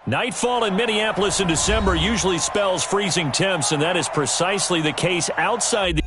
Nightfall in Minneapolis in December usually spells freezing temps, and that is precisely the case outside the...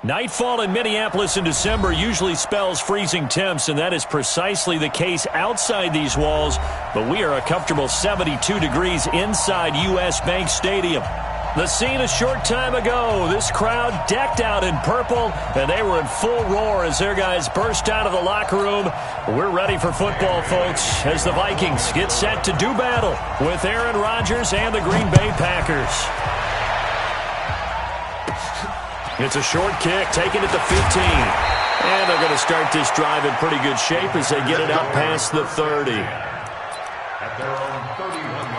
Nightfall in Minneapolis in December usually spells freezing temps, and that is precisely the case outside these walls. But we are a comfortable 72 degrees inside U.S. Bank Stadium. The scene a short time ago, this crowd decked out in purple, and they were in full roar as their guys burst out of the locker room. We're ready for football, folks, as the Vikings get set to do battle with Aaron Rodgers and the Green Bay Packers. It's a short kick, taken at the 15. And they're going to start this drive in pretty good shape as they get it out past the 30. At their own 31-yard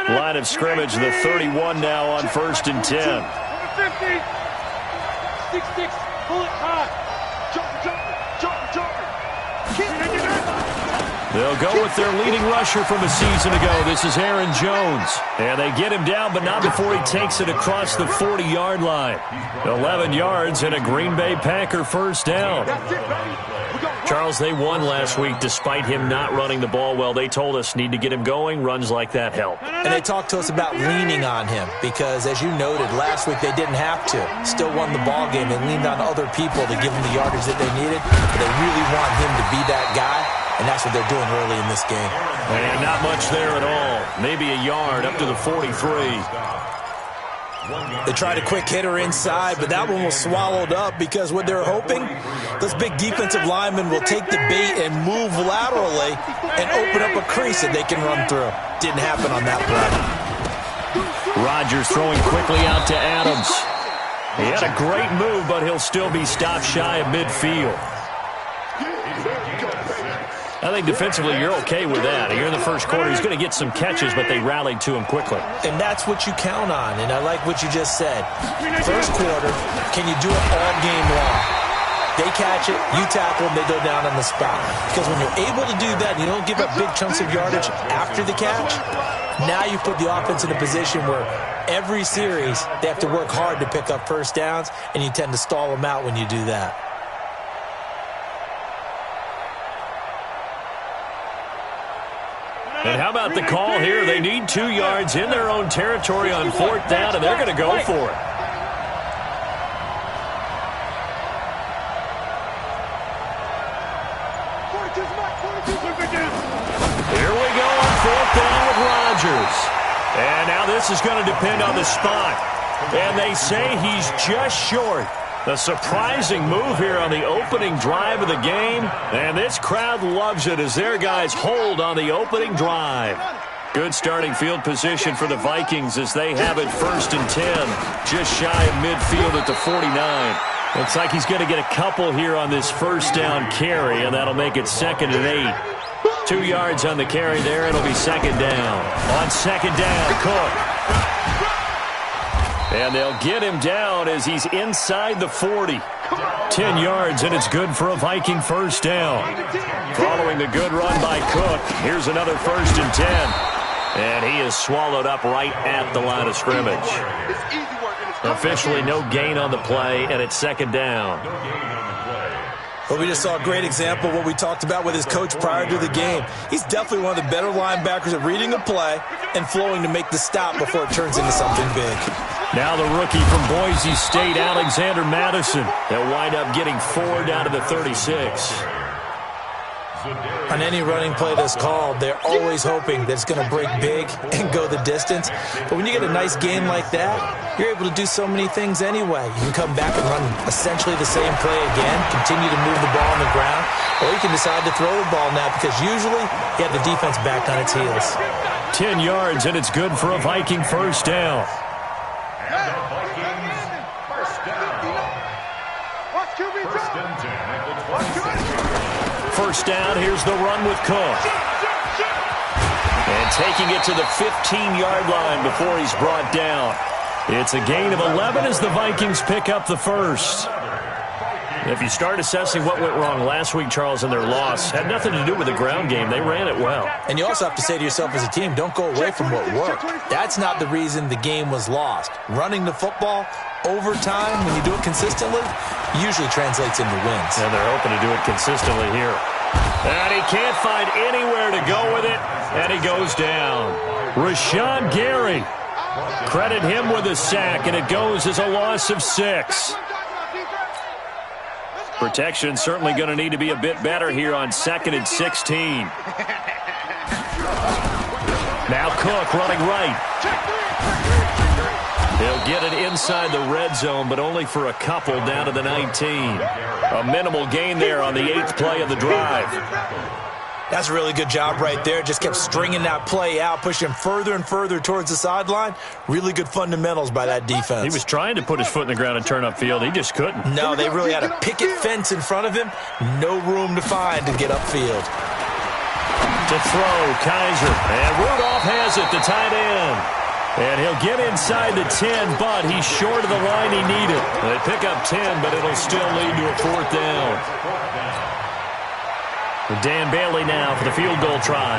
line. Line of scrimmage, the 31 now on 1st and 10. Number 50. 6-6, pull it high. Jump. They'll go with their leading rusher from a season ago. This is Aaron Jones. And they get him down, but not before he takes it across the 40-yard line. 11 yards and a Green Bay Packer first down. Charles, they won last week despite him not running the ball well. They told us need to get him going. Runs like that help. And they talked to us about leaning on him because, as you noted, last week they didn't have to. Still won the ball game. They leaned on other people to give them the yardage that they needed. But they really want him to be that guy, and that's what they're doing early in this game. And not much there at all. Maybe a yard up to the 43. They tried a quick hitter inside, but that one was swallowed up because what they're hoping, those big defensive linemen will take the bait and move laterally and open up a crease that they can run through. Didn't happen on that play. Rodgers throwing quickly out to Adams. He had a great move, but he'll still be stopped shy of midfield. I think defensively you're okay with that. Here in the first quarter, he's going to get some catches, but they rallied to him quickly. And that's what you count on, and I like what you just said. First quarter, can you do it all game long? They catch it, you tackle them, they go down on the spot. Because when you're able to do that, and you don't give up big chunks of yardage after the catch, now you put the offense in a position where every series they have to work hard to pick up first downs, and you tend to stall them out when you do that. And how about the call here? They need 2 yards in their own territory on 4th down, and they're going to go for it. Here we go on 4th down with Rodgers. And now this is going to depend on the spot. And they say he's just short. A surprising move here on the opening drive of the game. And this crowd loves it as their guys hold on the opening drive. Good starting field position for the Vikings as they have it 1st and 10. Just shy of midfield at the 49. Looks like he's going to get a couple here on this first down carry, and that'll make it 2nd and 8. 2 yards on the carry there. It'll be 2nd down. On 2nd down, Cook. And they'll get him down as he's inside the 40. 10 yards, and it's good for a Viking first down. Following the good run by Cook, here's another 1st and 10. And he is swallowed up right at the line of scrimmage. Officially no gain on the play, and it's 2nd down. Well, we just saw a great example of what we talked about with his coach prior to the game. He's definitely one of the better linebackers at reading a play and flowing to make the stop before it turns into something big. Now the rookie from Boise State, Alexander Madison. They'll wind up getting 4 down to the 36. On any running play that's called, they're always hoping that it's going to break big and go the distance. But when you get a nice game like that, you're able to do so many things anyway. You can come back and run essentially the same play again, continue to move the ball on the ground, or you can decide to throw the ball now because usually you have the defense back on its heels. 10 yards, and it's good for a Viking first down. And the Vikings first down. First and 10 at the 26. First down, here's the run with Cook. And taking it to the 15-yard line before he's brought down. It's a gain of 11 as the Vikings pick up the first. If you start assessing what went wrong last week, Charles, in their loss, had nothing to do with the ground game. They ran it well. And you also have to say to yourself as a team, don't go away from what worked. That's not the reason the game was lost. Running the football over time, when you do it consistently, usually translates into wins. And they're hoping to do it consistently here. And he can't find anywhere to go with it, and he goes down. Rashawn Gary. Credit him with a sack, and it goes as a loss of 6. Protection certainly going to need to be a bit better here on 2nd and 16. Now Cook running right. They'll get it inside the red zone, but only for a couple down to the 19. A minimal gain there on the 8th play of the drive. That's a really good job right there. Just kept stringing that play out, pushing him further and further towards the sideline. Really good fundamentals by that defense. He was trying to put his foot in the ground and turn upfield. He just couldn't. No, they really had a picket fence in front of him. No room to find to get upfield. To throw, Kaiser. And Rudolph has it, the tight end. And he'll get inside the 10, but he's short of the line he needed. They pick up 10, but it'll still lead to a 4th down. Dan Bailey now for the field goal try.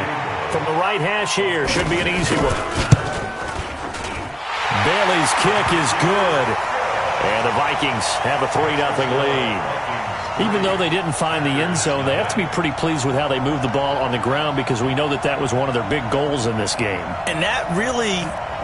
From the right hash here, should be an easy one. Bailey's kick is good. And the Vikings have a 3-0 lead. Even though they didn't find the end zone, they have to be pretty pleased with how they moved the ball on the ground because we know that that was one of their big goals in this game. And that really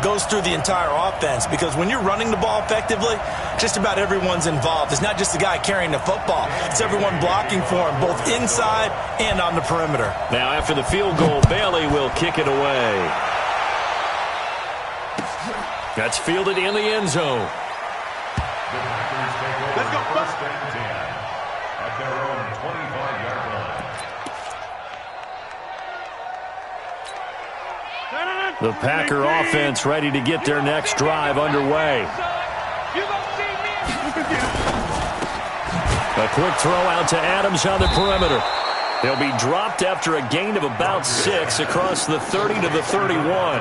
goes through the entire offense because when you're running the ball effectively, just about everyone's involved. It's not just the guy carrying the football. It's everyone blocking for him, both inside and on the perimeter. Now, after the field goal, Bailey will kick it away. That's fielded in the end zone. Let's go. First and 10 at their own 25-yard line. The Packer offense ready to get their next drive underway. A quick throw out to Adams on the perimeter. He'll be dropped after a gain of about 6 across the 30 to the 31.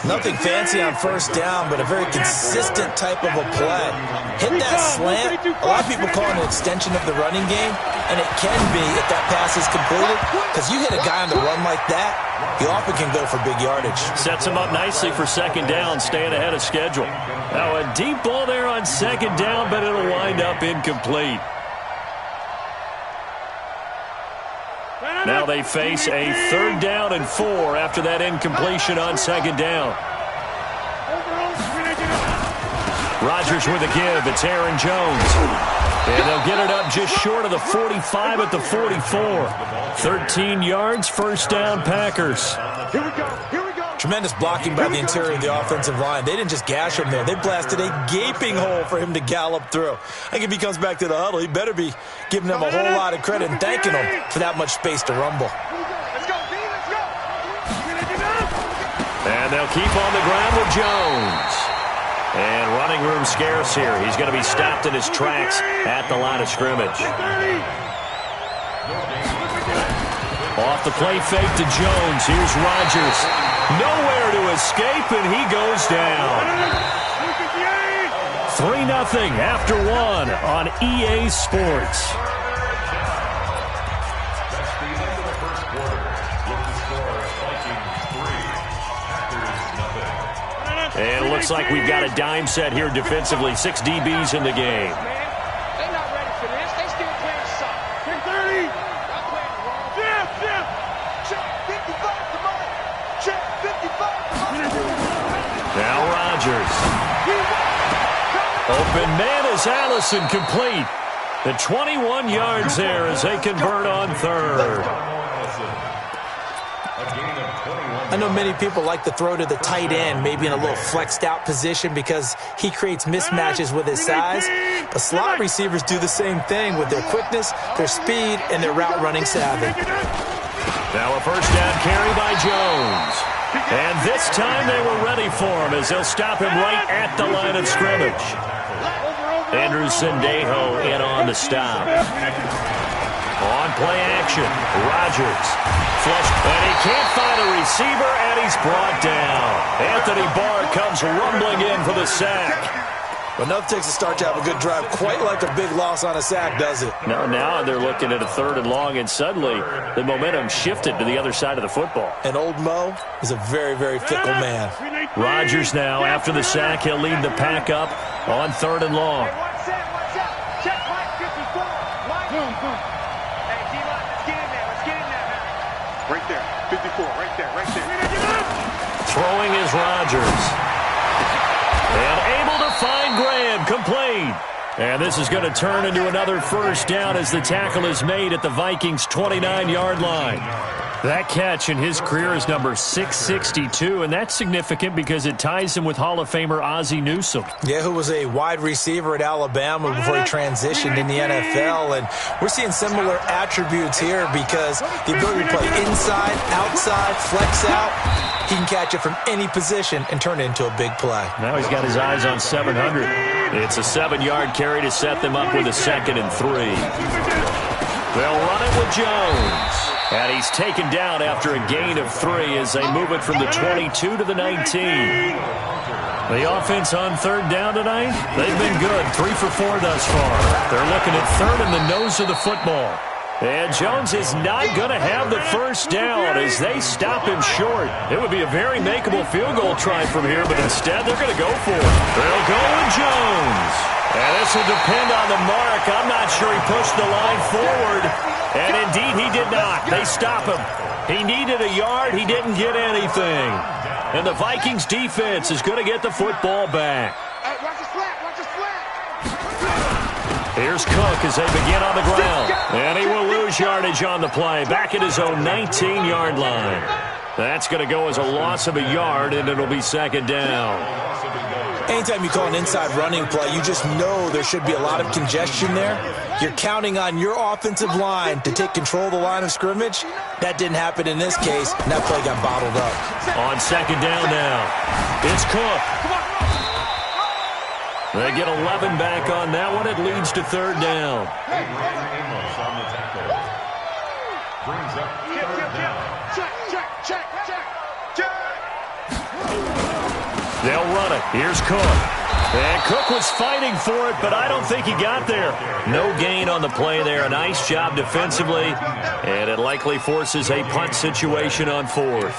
Nothing fancy on first down, but a very consistent type of a play. Hit that slant. A lot of people call it an extension of the running game, and it can be if that pass is completed, because you hit a guy on the run like that, he often can go for big yardage. Sets him up nicely for 2nd down, staying ahead of schedule. Now a deep ball there on 2nd down, but it'll wind up incomplete. Now they face a 3rd down and 4 after that incompletion on 2nd down. Rodgers with a give. It's Aaron Jones. And they'll get it up just short of the 45 at the 44. 13 yards, first down, Packers. Tremendous blocking by the interior of the offensive line. They didn't just gash him there. They blasted a gaping hole for him to gallop through. I think if he comes back to the huddle, he better be giving them a whole lot of credit and thanking them for that much space to rumble. Let's go, B, let's go. And they'll keep on the ground with Jones. And running room scarce here. He's going to be stopped in his tracks at the line of scrimmage. Off the play fake to Jones. Here's Rodgers. Nowhere to escape, and he goes down. 3-0 after one on EA Sports. That's the end of the first quarter. With the score, Vikings 3, Packers 0. And it looks like we've got a dime set here defensively. 6 DBs in the game. They're not ready for this. They still playing soft. 30. I'm playing wrong. Jeff. Check 55 to mine. Check 55 to mine. Now Rodgers. Open man is Allison, complete. The 21 yards there as they convert on third. I know many people like to throw to the tight end, maybe in a little flexed out position because he creates mismatches with his size. But slot receivers do the same thing with their quickness, their speed, and their route running savvy. Now a first down carry by Jones. And this time they were ready for him as they'll stop him right at the line of scrimmage. Andrew Sendejo in on the stop. On play action, Rodgers. Flush, and he can't find a receiver, and he's brought down. Anthony Barr comes rumbling in for the sack. But enough takes a start to have a good drive, quite like a big loss on a sack, does it? No, now they're looking at a 3rd and long, and suddenly the momentum shifted to the other side of the football. And old Mo is a very, very fickle man. Rodgers now, after the sack, he'll lead the pack up on 3rd and long. Watch out. Check Mike 54. Boom. Hey, D-line, let's get in there. Man. Right there. 54, right there. Throwing is Rodgers. And able to find Graham, complete. And this is going to turn into another first down as the tackle is made at the Vikings' 29-yard line. That catch in his career is number 662, and that's significant because it ties him with Hall of Famer Ozzie Newsome. Yeah, who was a wide receiver at Alabama before he transitioned in the NFL. And we're seeing similar attributes here because the ability to play inside, outside, flex out, he can catch it from any position and turn it into a big play. Now he's got his eyes on 700. It's a 7-yard carry to set them up with a 2nd and 3. They'll run it with Jones. And he's taken down after a gain of 3 as they move it from the 22 to the 19. The offense on 3rd down tonight, they've been good. 3 for 4 thus far. They're looking at 3rd in the nose of the football. And Jones is not going to have the first down as they stop him short. It would be a very makeable field goal try from here, but instead they're going to go for it. They'll go with Jones. And this will depend on the mark. I'm not sure he pushed the line forward. And indeed, he did not. They stop him. He needed a yard. He didn't get anything. And the Vikings defense is going to get the football back. Hey, watch the flat. Here's Cook as they begin on the ground. And he will lose yardage on the play. Back at his own 19-yard line. That's going to go as a loss of a yard, and it'll be 2nd down. Anytime you call an inside running play, you just know there should be a lot of congestion there. You're counting on your offensive line to take control of the line of scrimmage. That didn't happen in this case, and that play got bottled up. On 2nd down now, it's Cook. They get 11 back on that one. It leads to 3rd down. Brings up 3rd down. Check. They'll run it. Here's Cook. And Cook was fighting for it, but I don't think he got there. No gain on the play there. A nice job defensively, and it likely forces a punt situation on 4th.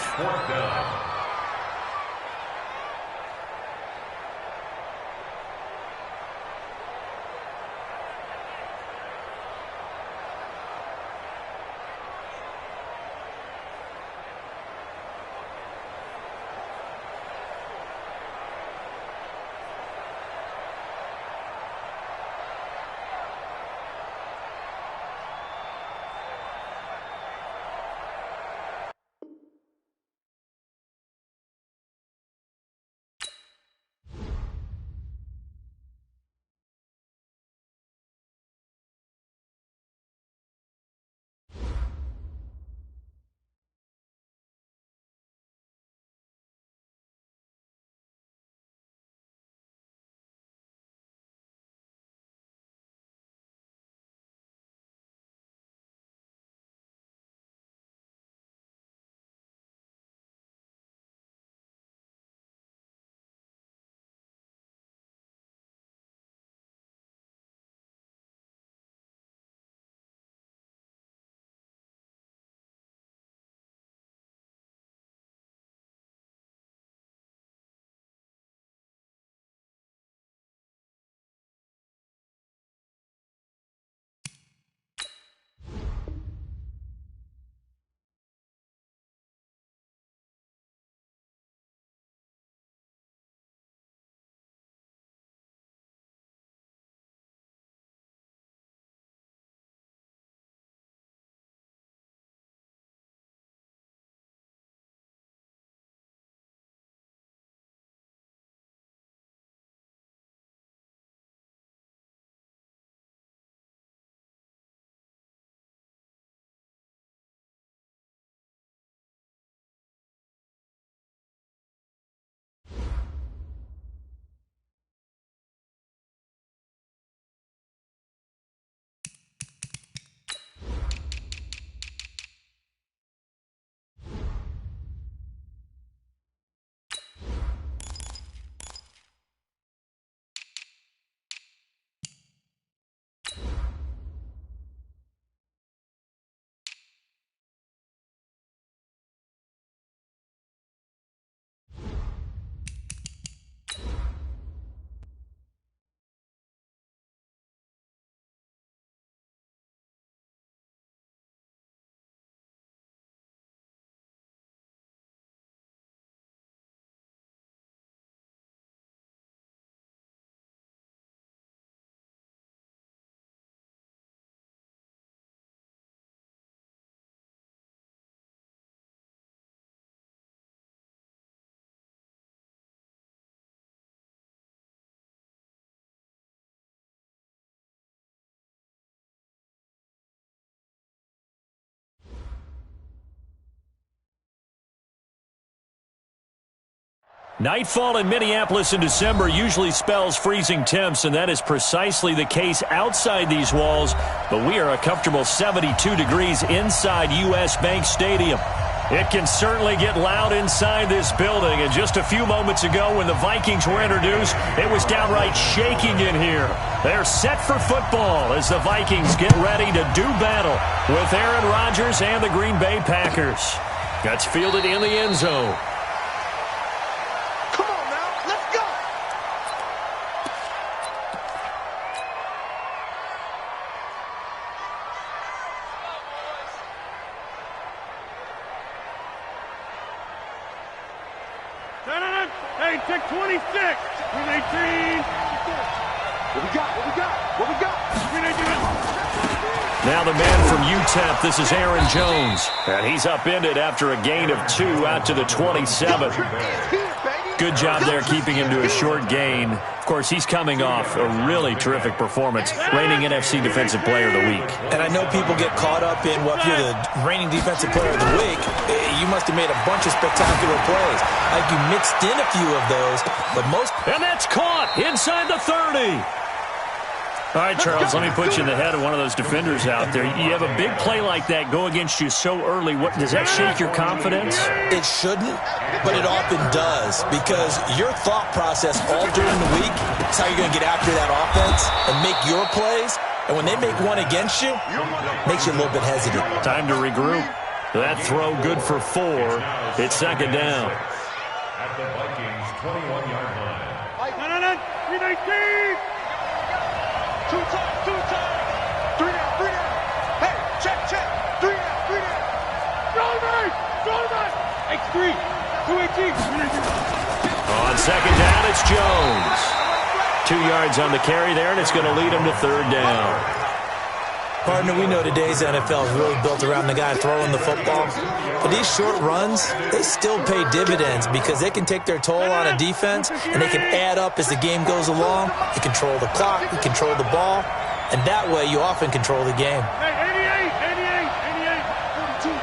Nightfall in Minneapolis in December usually spells freezing temps, and that is precisely the case outside these walls. But we are a comfortable 72 degrees inside U.S. Bank Stadium. It can certainly get loud inside this building. And just a few moments ago when the Vikings were introduced, it was downright shaking in here. They're set for football as the Vikings get ready to do battle with Aaron Rodgers and the Green Bay Packers. That's fielded in the end zone. Come on now, let's go. Hey, check 26. 18. What we got? What we got? What we got? Now the man from UTEP, this is Aaron Jones. And he's upended after a gain of 2 out to the 27. Good job there keeping him to a short gain. Of course, he's coming off a really terrific performance, reigning NFC Defensive Player of the Week. And I know people get caught up in what you're the reigning Defensive Player of the Week. You must have made a bunch of spectacular plays. Like you mixed in a few of those, but most... And that's caught inside the 30. All right, Charles, let me put you in the head of one of those defenders out there. You have a big play like that go against you so early. What does that shake your confidence? It shouldn't, but it often does, because your thought process all during the week is how you're going to get after that offense and make your plays. And when they make one against you, it makes you a little bit hesitant. Time to regroup. That throw good for 4. It's second down. At the Vikings' 21-yard line. 319. Two times. 3 down, 3 down. Hey, check. 3 down. Throw right. X3. 218. On second down, it's Jones. 2 yards on the carry there, and it's going to lead him to third down. Partner, we know today's NFL is really built around the guy throwing the football. But these short runs, they still pay dividends because they can take their toll on a defense, and they can add up as the game goes along. You control the clock, you control the ball, and that way you often control the game. Hey, 88. 42.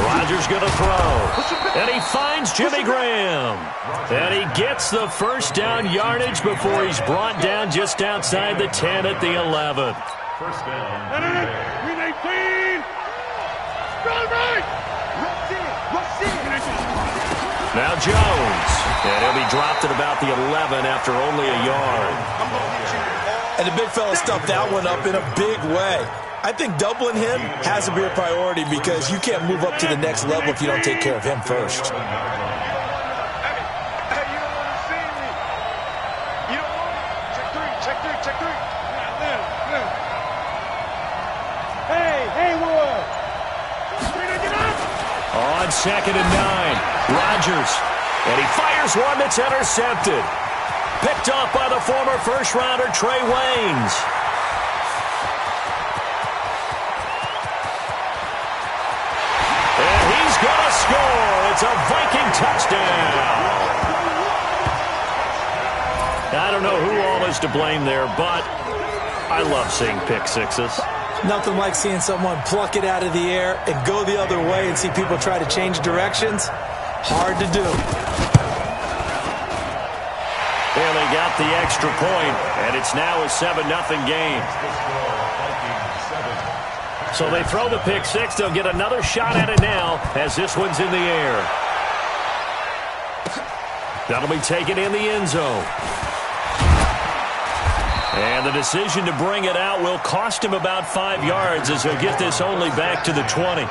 Rodgers going to throw, and he finds Jimmy Graham. And he gets the first down yardage before he's brought down just outside the 10 at the 11. First down. 319. Run right. Now Jones. And he'll be dropped at about the 11 after only a yard. And the big fella stuffed that one up in a big way. I think doubling him has to be a priority because you can't move up to the next level if you don't take care of him first. On second and 9, Rodgers. And he fires one that's intercepted. Picked off by the former first-rounder Trey Waynes. And he's going to score. It's a Viking touchdown. I don't know who all is to blame there, but I love seeing pick sixes. Nothing like seeing someone pluck it out of the air and go the other way and see people try to change directions. Hard to do. Well, they got the extra point, and it's now a 7-0 game. So they throw the pick six. They'll get another shot at it now as this one's in the air. That'll be taken in the end zone. And the decision to bring it out will cost him about 5 yards as he'll get this only back to the 20.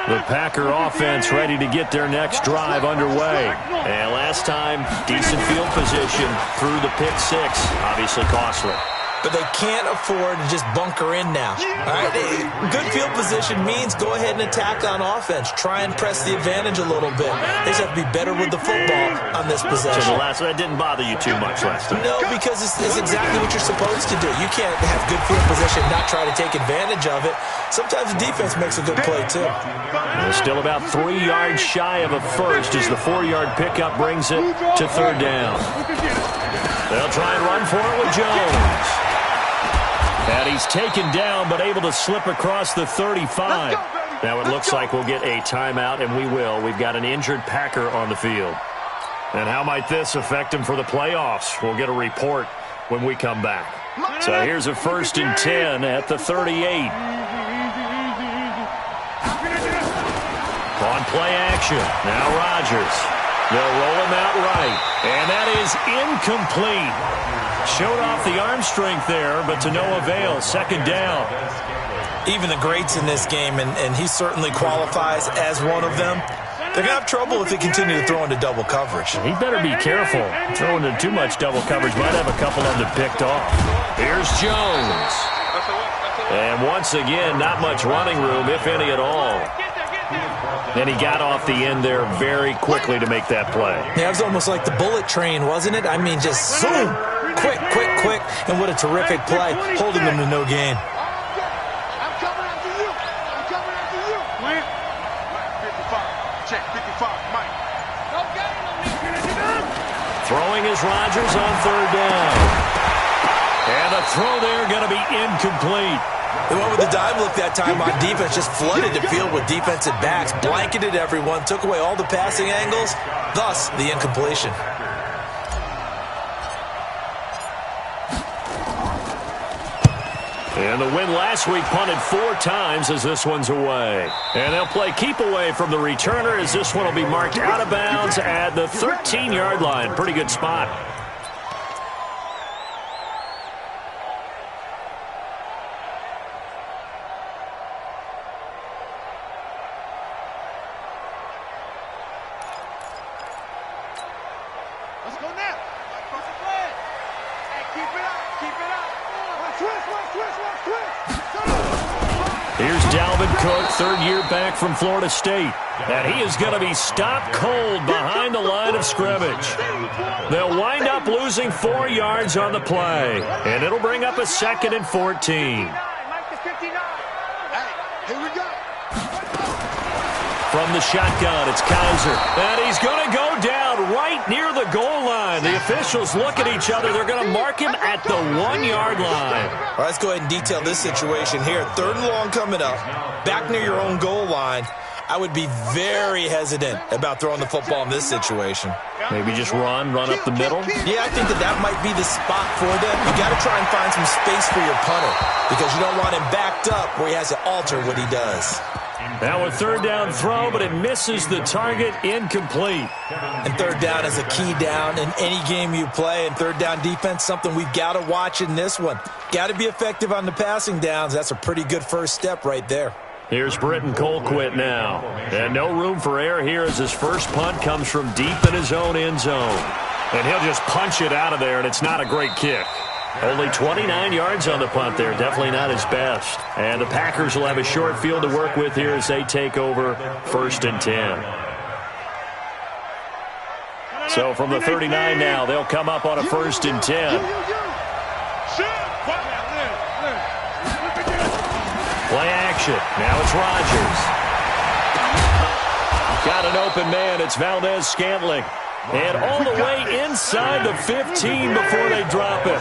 The Packer offense ready to get their next drive underway. And last time, decent field position through the pick six. Obviously costly. But they can't afford to just bunker in now. All right? Good field position means go ahead and attack on offense. Try and press the advantage a little bit. They just have to be better with the football on this possession. So that didn't bother you too much last time? No, because it's exactly what you're supposed to do. You can't have good field position and not try to take advantage of it. Sometimes the defense makes a good play, too. They're still about 3 yards shy of a first as the 4-yard pickup brings it to third down. They'll try and run for it with Jones. And he's taken down, but able to slip across the 35. Now it looks like we'll get a timeout, and we will. We've got an injured Packer on the field. And how might this affect him for the playoffs? We'll get a report when we come back. So here's a 1st and 10 at the 38. On play action. Now Rodgers. They'll roll him out right. And that is incomplete. Showed off the arm strength there, but to no avail. 2nd down. Even the greats in this game, and he certainly qualifies as one of them, they're going to have trouble if they continue to throw into double coverage. He better be careful. Throwing into too much double coverage might have a couple of them picked off. Here's Jones. And once again, not much running room, if any at all. And he got off the end there very quickly to make that play. Yeah, it was almost like the bullet train, wasn't it? I mean, just zoom. Quick, quick, quick. And what a terrific play, holding them to no gain. I'm coming after you. I'm coming after you. Win. 55. Check 55. Mike. No gain on me. Throwing is Rodgers on 3rd down. And the throw there going to be incomplete. They went with the dive look that time on defense, just flooded the field with defensive backs, blanketed everyone, took away all the passing angles, thus the incompletion. And the win last week punted 4 times as this one's away. And they'll play keep away from the returner as this one will be marked out of bounds at the 13-yard line. Pretty good spot. Let's go now. Hey, keep it up. Keep it up. Here's Dalvin Cook, 3rd year back from Florida State. And he is going to be stopped cold behind the line of scrimmage. They'll wind up losing 4 yards on the play. And it'll bring up a 2nd and 14. Hey, here we go. From the shotgun, it's Kaiser. And he's going to go down right near the goal line. The officials look at each other. They're going to mark him at the 1-yard line. All right, let's go ahead and detail this situation here. 3rd and long coming up, back near your own goal line. I would be very hesitant about throwing the football in this situation. Maybe just run up the middle. Yeah, I think that might be the spot for them. You got to try and find some space for your punter because you don't want him backed up where he has to alter what he does. Now a 3rd down throw, but it misses the target, incomplete. And 3rd down is a key down in any game you play. And 3rd down defense, something we've got to watch in this one. Got to be effective on the passing downs. That's a pretty good first step right there. Here's Britton Colquitt now. And no room for error here as his first punt comes from deep in his own end zone. And he'll just punch it out of there, and it's not a great kick. Only 29 yards on the punt there. Definitely not his best. And the Packers will have a short field to work with here as they take over 1st and 10. So from the 39 now, they'll come up on a 1st and 10. Play action. Now it's Rodgers. Got an open man. It's Valdez-Scantling. And all the way inside the 15 before they drop it.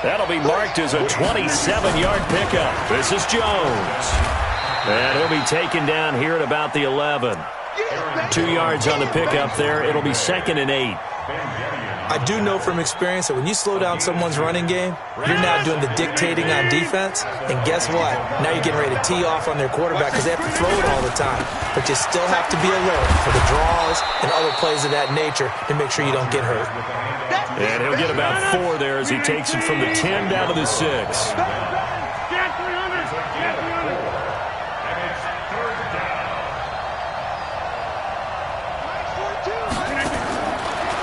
That'll be marked as a 27-yard pickup. This is Jones. And he'll be taken down here at about the 11. 2 yards on the pickup there. It'll be 2nd and 8. I do know from experience that when you slow down someone's running game, you're now doing the dictating on defense. And guess what? Now you're getting ready to tee off on their quarterback because they have to throw it all the time. But you still have to be alert for the draws and other plays of that nature to make sure you don't get hurt. And he'll get about 4 there as he takes it from the 10 down to the 6.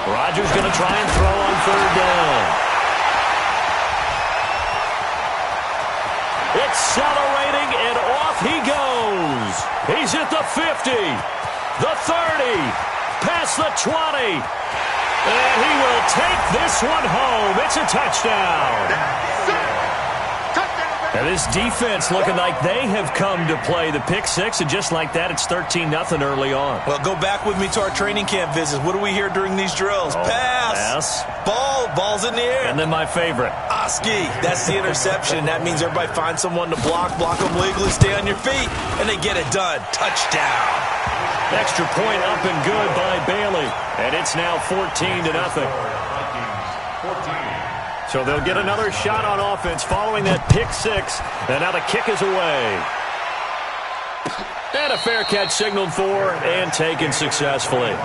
Rodgers going to try and throw on 3rd down. Accelerating, and off he goes. He's at the 50, the 30, past the 20. And he will take this one home. It's a touchdown. And this defense looking like they have come to play. The pick six, and just like that, it's 13-0 early on. Well, go back with me to our training camp visits. What do we hear during these drills? Pass. Ball's in the air. And then my favorite. Oski. That's the interception. That means everybody finds someone to block them legally, stay on your feet, and they get it done. Touchdown. Extra point up and good by Bailey. And it's now 14-0. So they'll get another shot on offense following that pick six. And now the kick is away. And a fair catch signaled for and taken successfully.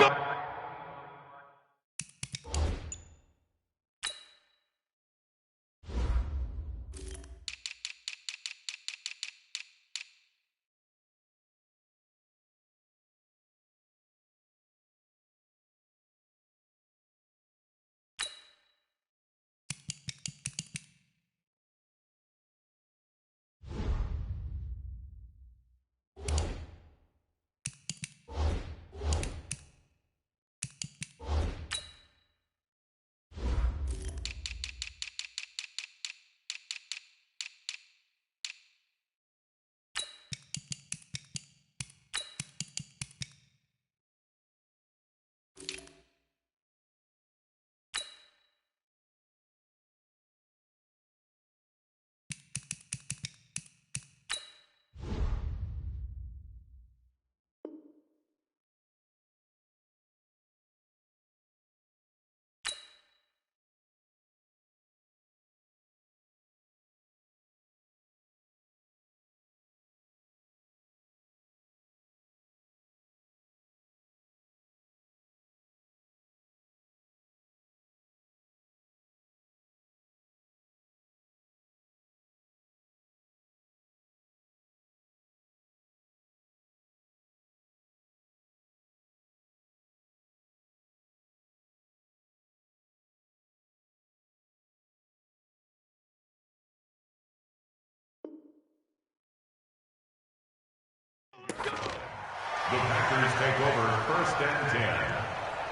The Packers take over 1st and 10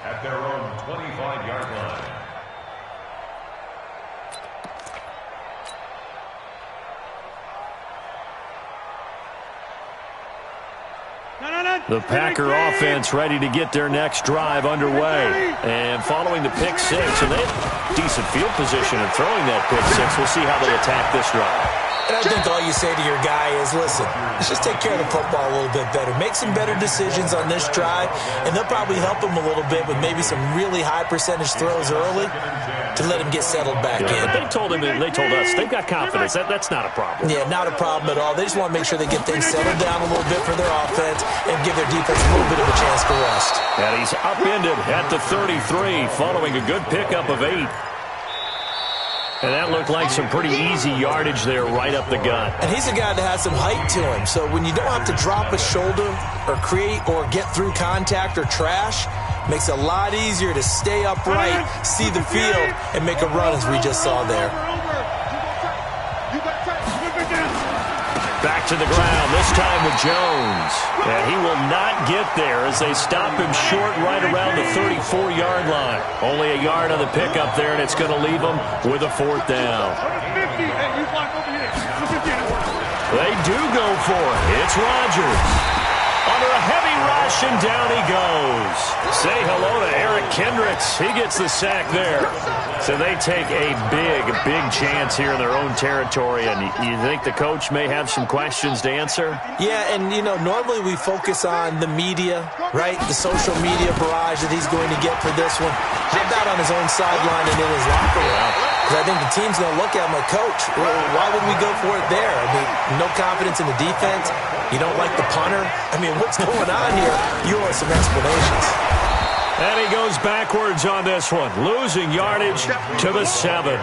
at their own 25-yard line. The Packer offense ready to get their next drive underway. And following the pick six, and they have decent field position in throwing that pick six. We'll see how they attack this drive. And I think all you say to your guy is, listen, let's just take care of the football a little bit better. Make some better decisions on this drive, and they'll probably help him a little bit with maybe some really high percentage throws early to let him get settled back in. But they told us they've got confidence. That's not a problem. Yeah, not a problem at all. They just want to make sure they get things settled down a little bit for their offense and give their defense a little bit of a chance to rest. And he's upended at the 33 following a good pickup of 8. And that looked like some pretty easy yardage there right up the gut. And he's a guy that has some height to him. So when you don't have to drop a shoulder or create or get through contact or trash, makes it a lot easier to stay upright, see the field, and make a run as we just saw there. Back to the ground, this time with Jones. And he will not get there as they stop him short right around the 34-yard line. Only a yard on the pickup there, and it's going to leave him with a 4th down. They do go for it. It's Rodgers. Under a heavy rush, and down he goes. Say hello to Eric Kendricks. He gets the sack there. So they take a big chance here in their own territory. And you think the coach may have some questions to answer? Yeah, and, you know, normally we focus on the media, right? The social media barrage that he's going to get for this one. How about on his own sideline and in his locker room? Because I think the team's going to look at him like, Coach, why would we go for it there? I mean, no confidence in the defense. You don't like the punter? I mean, what's going on here? You want some explanations. And he goes backwards on this one, losing yardage to the 7.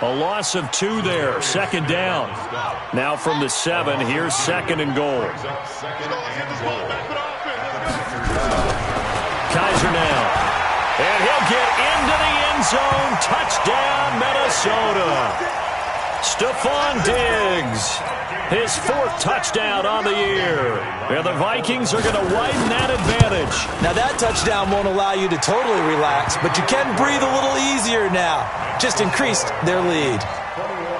A loss of 2 there, 2nd down. Now from the 7, here's 2nd and goal. Kaiser now. And he'll get into the end zone. Touchdown, Minnesota. Stephon Diggs, his 4th touchdown on the year. And the Vikings are going to widen that advantage. Now that touchdown won't allow you to totally relax, but you can breathe a little easier now. Just increased their lead.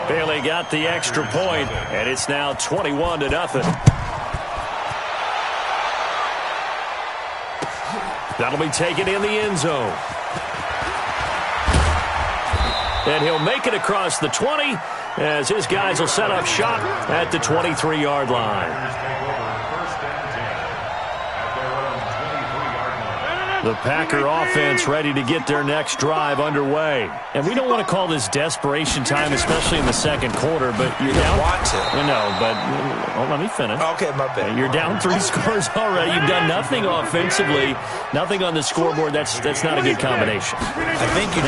Bailey got the extra point, and it's now 21-0. That'll be taken in the end zone. And he'll make it across the 20 as his guys will set up shop at the 23-yard line. The Packer offense ready to get their next drive underway. And we don't want to call this desperation time, especially in the second quarter, but you're down. Want to. No, but let me finish. Okay, my bad. You're down 3 scores already. You've done nothing offensively, nothing on the scoreboard. That's not a good combination. I think you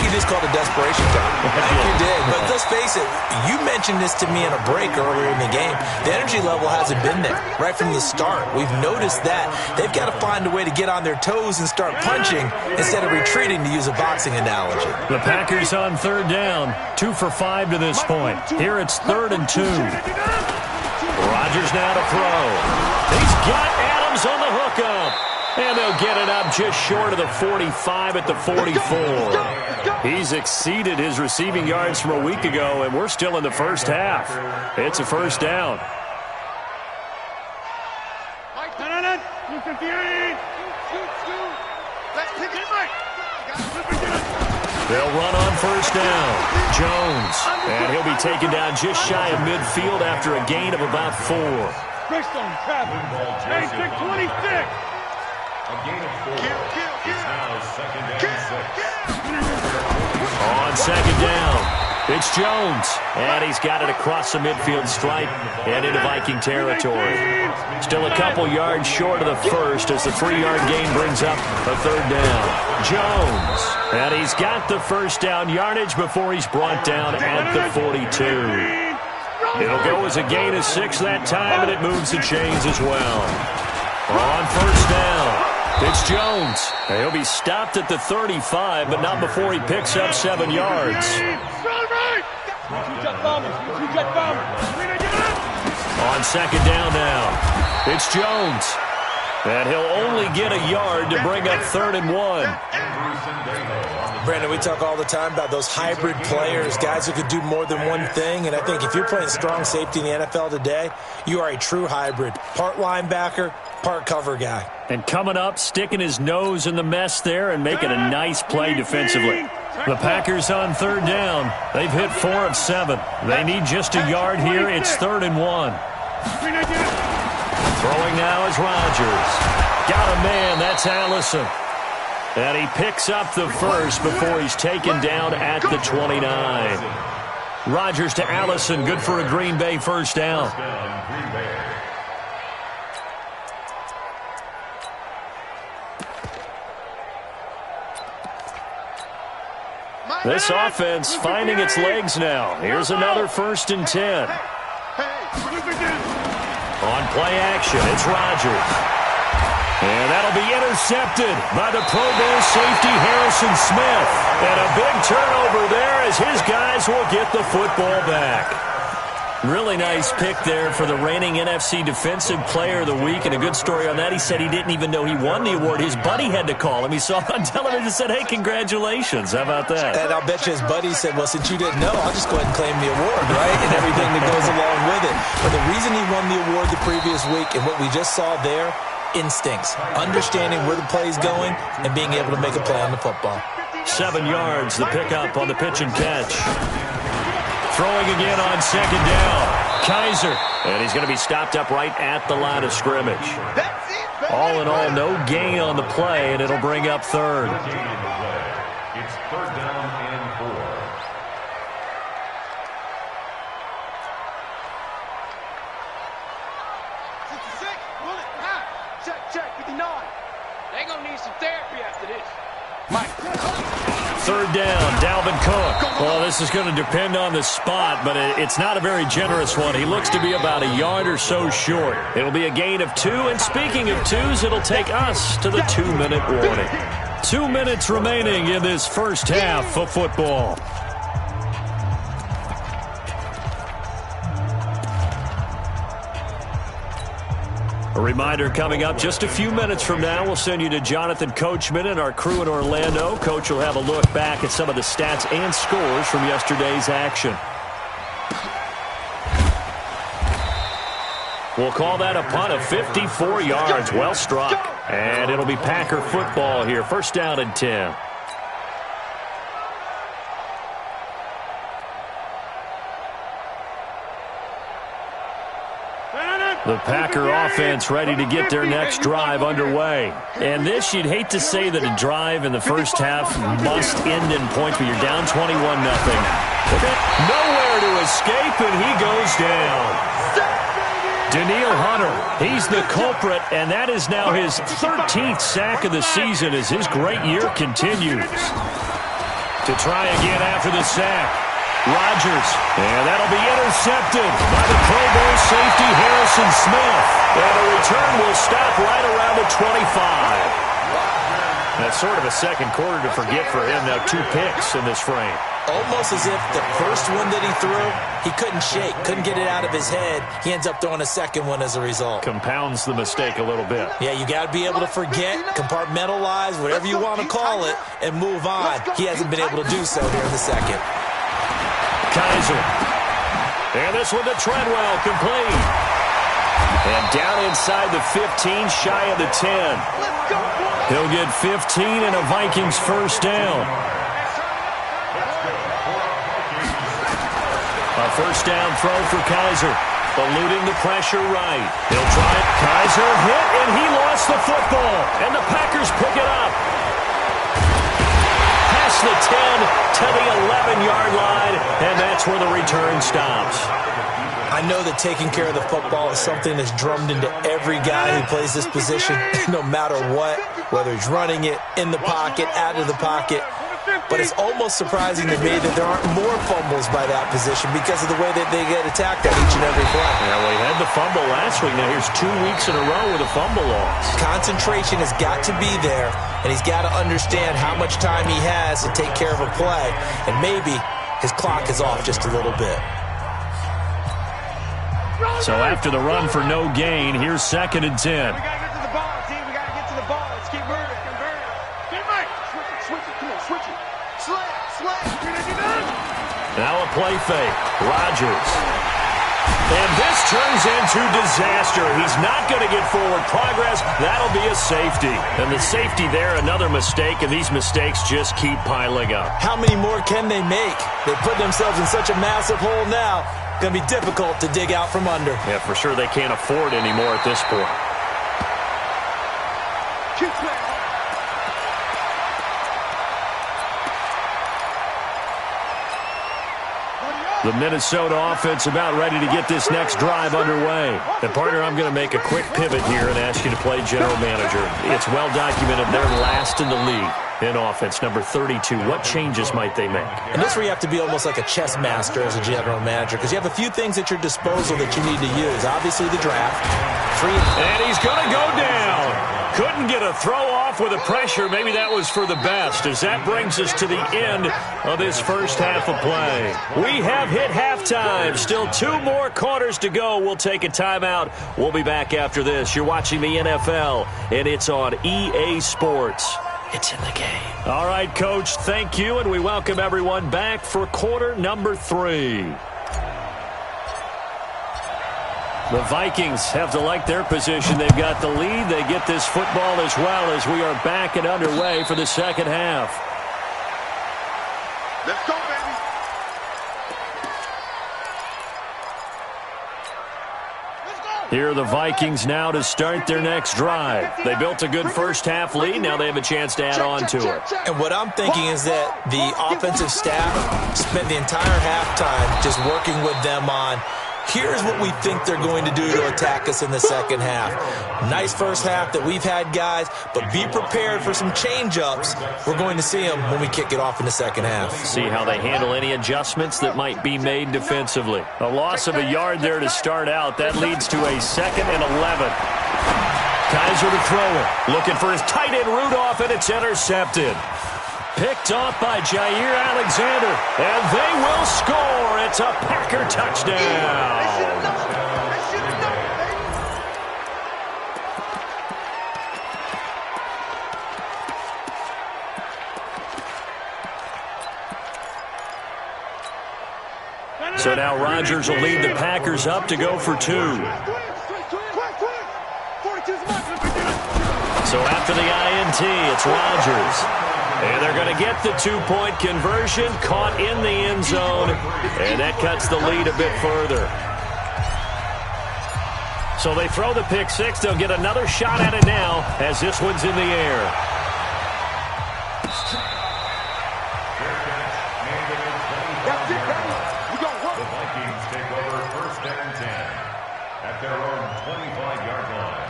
just called it desperation time. I think you did. But let's face it, you mentioned this to me in a break earlier in the game. The energy level hasn't been there right from the start. We've noticed that. They've got to find a way to get on their toes and start punching instead of retreating, to use a boxing analogy. The Packers on third down, 2 for 5 to this point. Here it's 3rd and 2. Rodgers now to throw. He's got Adams on the hookup. And they'll get it up just short of the 45 at the 44. He's exceeded his receiving yards from a week ago, and we're still in the first half. It's a first down. They'll run on first down. Jones. And he'll be taken down just shy of midfield after a gain of about 4. Frisco Vikes. 26. A gain of 4. It's now second and 6. On second down, it's Jones. And he's got it across the midfield stripe and into Viking territory. Still a couple yards short of the first as the 3-yard gain brings up a third down. Jones. And he's got the first down yardage before he's brought down at the 42. It'll go as a gain of 6 that time, and it moves the chains as well. On first down, it's Jones. And he'll be stopped at the 35, but not before he picks up 7 yards. On second down now, it's Jones. And he'll only get a yard to bring up 3rd and 1. Brandon, we talk all the time about those hybrid players, guys who could do more than one thing. And I think if you're playing strong safety in the NFL today, you are a true hybrid. Part linebacker, part cover guy. And coming up, sticking his nose in the mess there and making a nice play defensively. The Packers on third down. They've hit 4 of 7. They need just a yard here. It's 3rd and 1. Throwing now is Rodgers. Got a man. That's Allison. And he picks up the first before he's taken down at the 29. Rodgers to Allison. Good for a Green Bay first down. This offense finding its legs now. Here's another 1st and 10. On play action, it's Rodgers. And that'll be intercepted by the Pro Bowl safety Harrison Smith. And a big turnover there as his guys will get the football back. Really nice pick there for the reigning NFC Defensive Player of the Week. And a good story on that. He said he didn't even know he won the award. His buddy had to call him. He saw it on television and said, hey, congratulations. How about that? And I'll bet you his buddy said, well, since you didn't know, I'll just go ahead and claim the award, right? And everything that goes along with it. But the reason he won the award the previous week and what we just saw there, instincts, understanding where the play is going and being able to make a play on the football. 7 yards, the pickup on the pitch and catch. Throwing again on second down. Kaiser. And he's going to be stopped up right at the line of scrimmage. All in all, no gain on the play, and it'll bring up 3rd. It's 3rd down and 4. Check, 59. They're going to need some therapy after this. Third down, Dalvin Cook. Well, this is going to depend on the spot, but it's not a very generous one. He looks to be about a yard or so short. It'll be a gain of 2, and speaking of 2s, it'll take us to the 2-minute warning. 2 minutes remaining in this first half of football. A reminder coming up just a few minutes from now, we'll send you to Jonathan Coachman and our crew in Orlando. Coach will have a look back at some of the stats and scores from yesterday's action. We'll call that a punt of 54 yards. Well struck. And it'll be Packer football here. First down and 10. The Packer offense ready to get their next drive underway. And this, you'd hate to say that a drive in the first half must end in points, but you're down 21-0. Nowhere to escape, and he goes down. Daniil Hunter, he's the culprit, and that is now his 13th sack of the season as his great year continues. To try again after the sack. Rodgers, and that'll be intercepted by the Pro Bowl safety Harrison Smith. And the return will stop right around the 25. That's sort of a second quarter to forget for him. Now 2 picks in this frame. Almost as if the first one that he threw, he couldn't shake, couldn't get it out of his head. He ends up throwing a second one as a result. Compounds the mistake a little bit. Yeah, you got to be able to forget, compartmentalize, whatever you want to call it, and move on. He hasn't been able to do so here in the second. Kaiser. And this one to Treadwell, complete. And down inside the 15, shy of the 10. He'll get 15 and a Vikings first down. A first down throw for Kaiser. Eluding the pressure right. He'll try it. Kaiser hit, and he lost the football. And the Packers pick it up. The 10 to the 11-yard line, and that's where the return stops. I know that taking care of the football is something that's drummed into every guy who plays this position, no matter what, whether he's running it, in the pocket, out of the pocket. But it's almost surprising to me that there aren't more fumbles by that position because of the way that they get attacked on each and every play. Yeah, well, he had the fumble last week. Now here's 2 weeks in a row with a fumble loss. Concentration has got to be there, and he's got to understand how much time he has to take care of a play, and maybe his clock is off just a little bit. So after the run for no gain, here's 2nd and 10. We got to get to the ball, team. We got to get to the ball. Let's keep moving. Switch it. Come on, switch it. Slam. Now a play fake. Rodgers. And this turns into disaster. He's not going to get forward progress. That'll be a safety. And the safety there, another mistake, and these mistakes just keep piling up. How many more can they make? They put themselves in such a massive hole now. Going to be difficult to dig out from under. Yeah, for sure they can't afford anymore at this point. Keep playing. The Minnesota offense about ready to get this next drive underway. And partner, I'm going to make a quick pivot here and ask you to play general manager. It's well documented they're last in the league in offense, number 32. What changes might they make? And this is where you have to be almost like a chess master as a general manager because you have a few things at your disposal that you need to use. Obviously, the draft. And he's going to go down. Couldn't get a throw off with the pressure. Maybe that was for the best as that brings us to the end of this first half of play. We have hit halftime. Still 2 more quarters to go. We'll take a timeout. We'll be back after this. You're watching the NFL, and it's on EA Sports. It's in the game. All right, Coach, thank you, and we welcome everyone back for quarter number 3. The Vikings have to like their position. They've got the lead. They get this football as well as we are back and underway for the second half. Let's go, baby. Here are the Vikings now to start their next drive. They built a good first half lead. Now they have a chance to add on to it. And what I'm thinking is that the offensive staff spent the entire halftime just working with them on here's what we think they're going to do to attack us in the second half. Nice first half that we've had, guys, but be prepared for some change-ups. We're going to see them when we kick it off in the second half. See how they handle any adjustments that might be made defensively. A loss of a yard there to start out. That leads to a 2nd and 11. Kaiser to throw it. Looking for his tight end Rudolph, and it's intercepted. Picked off by Jair Alexander, and they will score. It's a Packer touchdown. So now Rodgers will lead the Packers up to go for 2. So after the INT, it's Rodgers. And they're going to get the two-point conversion, caught in the end zone, and that cuts the lead a bit further. So they throw the pick six. They'll get another shot at it now as this one's in the air. The Vikings take over first and 10 at their own 25-yard line.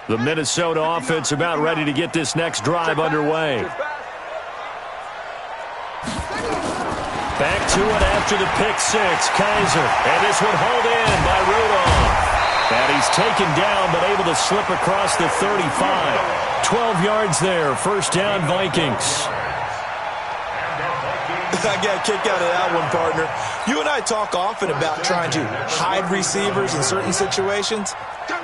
The Minnesota offense about ready to get this next drive underway. Back to it after the pick six. Kaiser. And this one hauled in by Rudolph. And he's taken down but able to slip across the 35. 12 yards there. First down, Vikings. I got a kick out of that one, partner. You and I talk often about trying to hide receivers in certain situations,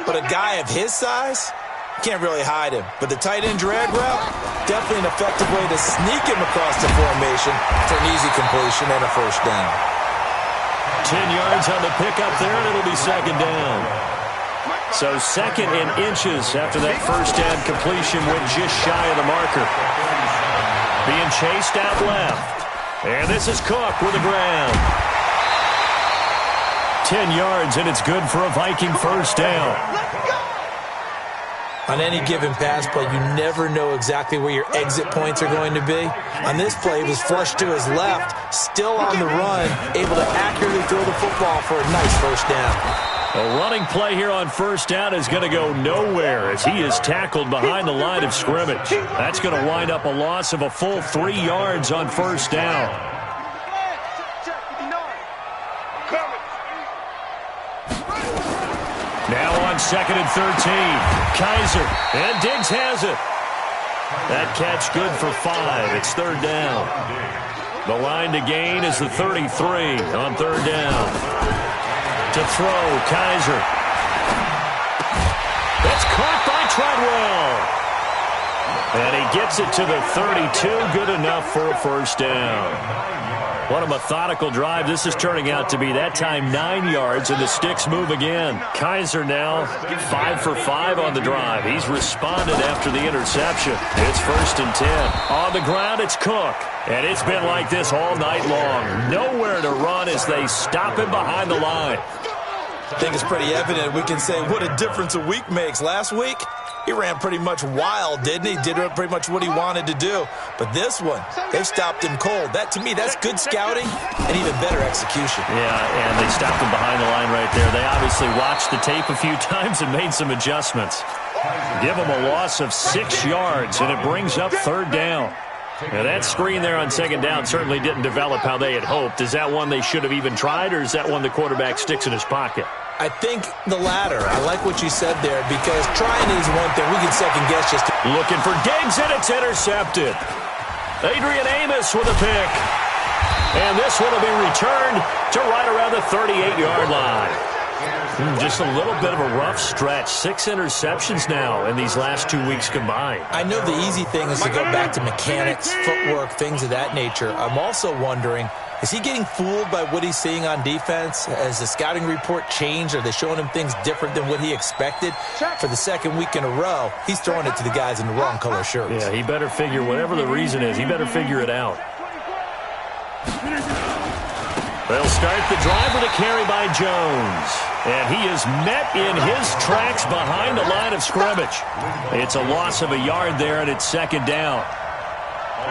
but a guy of his size, can't really hide him. But the tight end drag route, definitely an effective way to sneak him across the formation for an easy completion and a first down. 10 yards on the pickup there, and it'll be second down. So second in inches after that first down completion went just shy of the marker. Being chased out left. And this is Cook with a grab. 10 yards, and it's good for a Viking first down. On any given pass play, you never know exactly where your exit points are going to be. On this play, it was flushed to his left, still on the run, able to accurately throw the football for a nice first down. A running play here on first down is going to go nowhere as he is tackled behind the line of scrimmage. That's going to wind up a loss of a full 3 yards on first down. Now on second and 13. Kaiser, and Diggs has it. That catch good for 5. It's third down. The line to gain is the 33 on third down. To throw, Kaiser. That's caught by Treadwell. And he gets it to the 32. Good enough for a first down. What a methodical drive this is turning out to be. That time 9 yards, and the sticks move again. Kaiser now 5 for 5 on the drive. He's responded after the interception. It's first and 10. On the ground, it's Cook. And it's been like this all night long. Nowhere to run as they stop him behind the line. I think it's pretty evident. We can say what a difference a week makes. Last week, he ran pretty much wild, didn't he? Did pretty much what he wanted to do. But this one, they stopped him cold. That, to me, that's good scouting and even better execution. Yeah, and they stopped him behind the line right there. They obviously watched the tape a few times and made some adjustments. Give him a loss of 6 yards, and it brings up third down. Now, that screen there on second down certainly didn't develop how they had hoped. Is that one they should have even tried, or is that one the quarterback sticks in his pocket? I think the latter. I like what you said there, because trying is one thing. We can second guess just. Looking for Diggs, and it's intercepted. Adrian Amos with a pick. And this one will be returned to right around the 38-yard line. Just a little bit of a rough stretch. 6 interceptions now in these last 2 weeks combined. I know the easy thing is to go back to mechanics, footwork, things of that nature. I'm also wondering, is he getting fooled by what he's seeing on defense? Has the scouting report changed? Are they showing him things different than what he expected? For the second week in a row, he's throwing it to the guys in the wrong color shirts. Yeah, he better figure, whatever the reason is, he better figure it out. They'll start the drive with a carry by Jones. And he is met in his tracks behind the line of scrimmage. It's a loss of a yard there, and it's second down.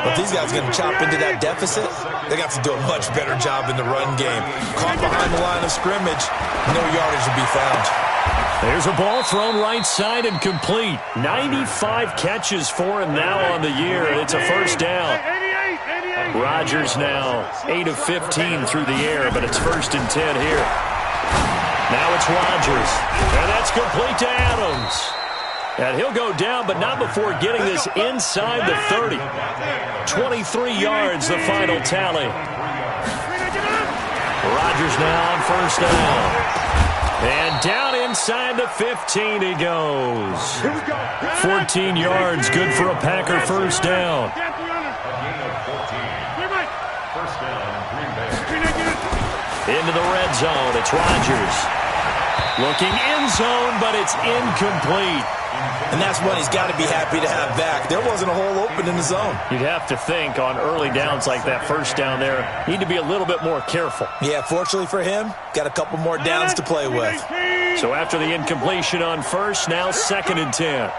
If these guys are going to chop into that deficit, they got to do a much better job in the run game. Caught behind the line of scrimmage, no yardage to be found. There's a ball thrown right side and complete. 95 catches for him now on the year, and it's a first down. Rodgers now 8 of 15 through the air, but it's first and 10 here. Now it's Rodgers, and that's complete to Adams. And he'll go down, but not before getting this inside the 30. 23 yards, the final tally. Rodgers now on first down. And down inside the 15 he goes. 14 yards, good for a Packer first down. A gain of 14. First down, Green Bay. Into the red zone. It's Rodgers. Looking end zone, but it's incomplete. And that's one he's got to be happy to have back. There wasn't a hole open in the zone. You'd have to think on early downs like that first down there, need to be a little bit more careful. Yeah, fortunately for him, got a couple more downs to play with. So after the incompletion on first, now 2nd and 10.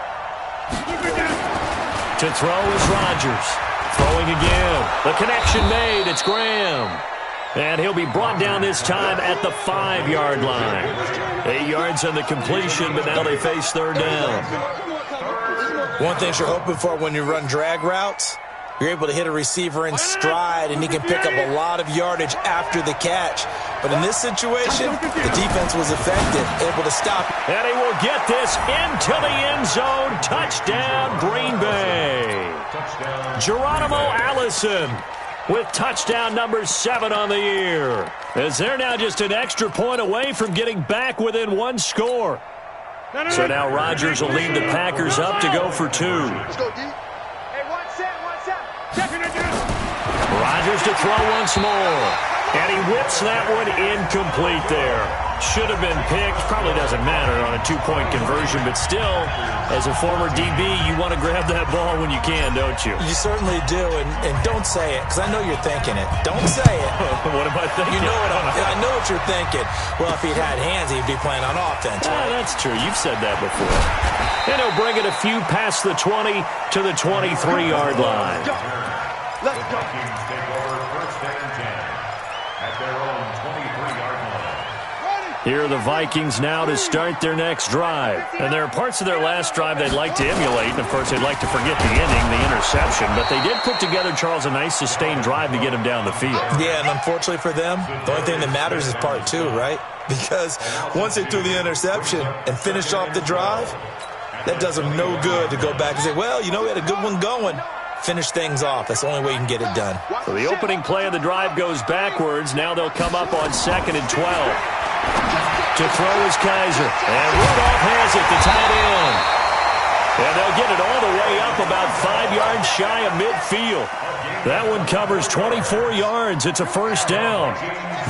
To throw is Rodgers. Throwing again. The connection made. It's Graham. And he'll be brought down this time at the 5-yard line. 8 yards on the completion, but now they face 3rd down. One thing you're hoping for when you run drag routes, you're able to hit a receiver in stride, and he can pick up a lot of yardage after the catch. But in this situation, the defense was effective, able to stop. And he will get this into the end zone. Touchdown, Green Bay. Geronimo Allison with touchdown number 7 on the year, as they're now just an extra point away from getting back within 1 score. So now Rodgers will lead the Packers up to go for 2. Let's go, D. Hey, one set. Rodgers to throw once more. And he whips that one incomplete there. Should have been picked. Probably doesn't matter on a 2-point conversion, but still, as a former DB, you want to grab that ball when you can, don't you? You certainly do, and don't say it, because I know you're thinking it. Don't say it. What am I thinking? You know I know what you're thinking. Well, if he'd had hands, he'd be playing on offense, right? That's true. You've said that before. And he'll bring it a few past the 20 to the 23-yard line. Let's go. Vikings take over 1st and 10 at their own 23-yard line. Here are the Vikings now to start their next drive. And there are parts of their last drive they'd like to emulate. And, of course, they'd like to forget the ending, the interception. But they did put together, Charles, a nice sustained drive to get him down the field. Yeah, and unfortunately for them, the only thing that matters is part 2, right? Because once they threw the interception and finished off the drive, that does them no good to go back and say, well, you know, we had a good one going. Finish things off. That's the only way you can get it done. So the opening play of the drive goes backwards. Now they'll come up on 2nd and 12. To throw is Kaiser. And Rudolph has it, the tight end. And they'll get it all the way up about 5 yards shy of midfield. That one covers 24 yards. It's a 1st down.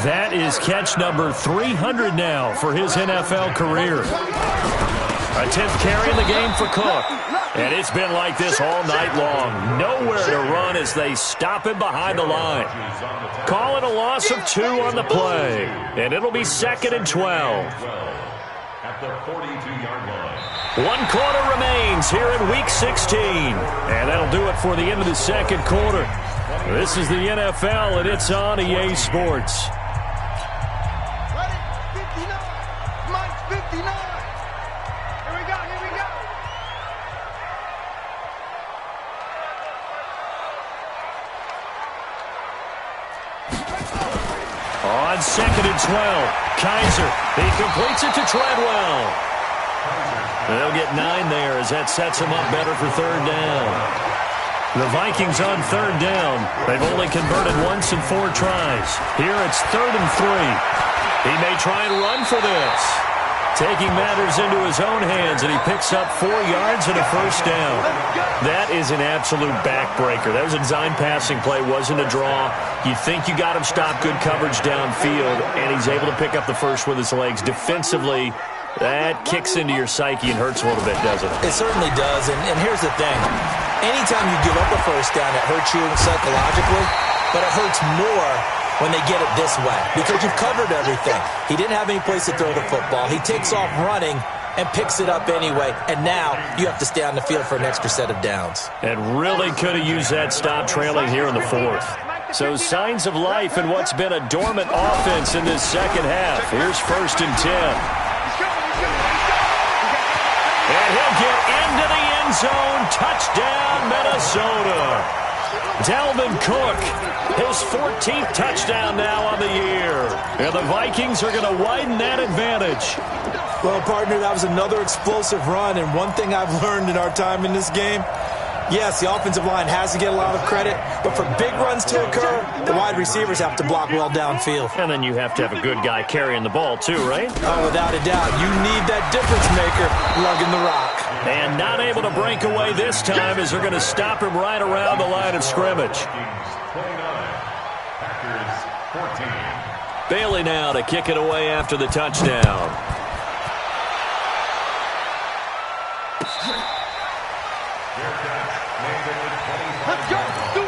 That is catch number 300 now for his NFL career. A 10th carry in the game for Cook. And it's been like this all night long. Nowhere to run as they stop him behind the line. Call it a loss of 2 on the play. And it'll be 2nd and 12. At the 42-yard line. 1 quarter remains here in Week 16. And that'll do it for the end of the 2nd quarter. This is the NFL, and it's on EA Sports. Ready? 59. Mike's 59. Here we go. On 2nd and 12, Kaiser, he completes it to Treadwell. They'll get 9 there as that sets them up better for 3rd down. The Vikings on 3rd down. They've only converted once in 4 tries. Here it's 3rd and 3. He may try and run for this. Taking matters into his own hands, and he picks up 4 yards and a 1st down. That is an absolute backbreaker. That was a design passing play, wasn't a draw. You think you got him stopped, good coverage downfield, and he's able to pick up the first with his legs. Defensively, that kicks into your psyche and hurts a little bit, doesn't it? It certainly does, and here's the thing. Anytime you give up a 1st down, it hurts you psychologically, but it hurts more when they get it this way, because you've covered everything. He didn't have any place to throw the football. He takes off running and picks it up anyway, and now you have to stay on the field for an extra set of downs. And really could have used that stop trailing here in the 4th. So signs of life in what's been a dormant offense in this 2nd half. Here's 1st and 10. And he'll get into the end zone. Touchdown, Minnesota. Dalvin Cook, his 14th touchdown now on the year. And the Vikings are going to widen that advantage. Well, partner, that was another explosive run, and one thing I've learned in our time in this game, yes, the offensive line has to get a lot of credit, but for big runs to occur, the wide receivers have to block well downfield. And then you have to have a good guy carrying the ball too, right? Oh, without a doubt. You need that difference maker lugging the rock. And not able to break away this time as they're going to stop him right around the line of scrimmage. 29, Packers 14. Bailey now to kick it away after the touchdown. Let's go. Do it.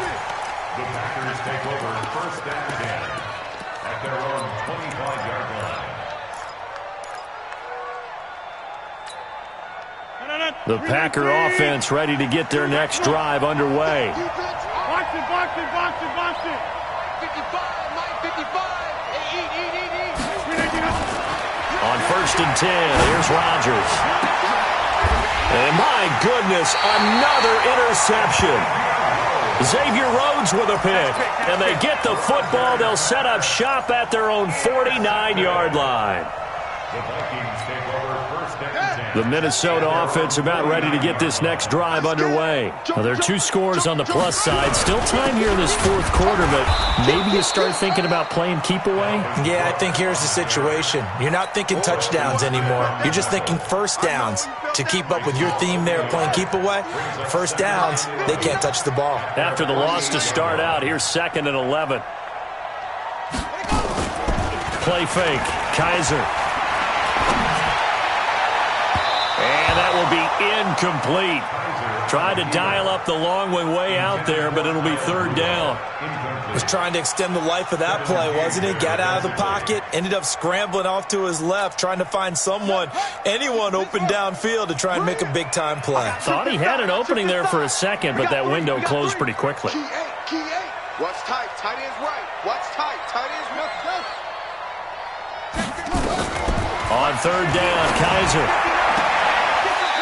The Packers take over first and 10 at their own 25-yard line. The Packer offense ready to get their next drive underway. Box it, box it, box it, box it. 55, Mike, 55. Hey, eat. On first and 10, here's Rodgers. And my goodness, another interception. Xavier Rhodes with a pick. And they get the football. They'll set up shop at their own 49-yard line. The Vikings take over first and 10. The Minnesota offense about ready to get this next drive underway. Now, there are 2 scores on the plus side. Still time here in this fourth quarter, but maybe you start thinking about playing keep away? Yeah, I think here's the situation. You're not thinking touchdowns anymore. You're just thinking first downs. To keep up with your theme there, playing keep away, first downs, they can't touch the ball. After the loss to start out, here's 2nd and 11. Play fake. Kaiser. And that will be incomplete. Tried to dial up the long way out there, but it'll be third down. Was trying to extend the life of that play, wasn't he? Got out of the pocket, ended up scrambling off to his left, trying to find anyone open downfield to try and make a big-time play. Thought he had an opening there for a second, but that window closed pretty quickly. Key eight. Watch tight. Tight ends right. Watch tight. Tight ends left. On third down, Kaiser.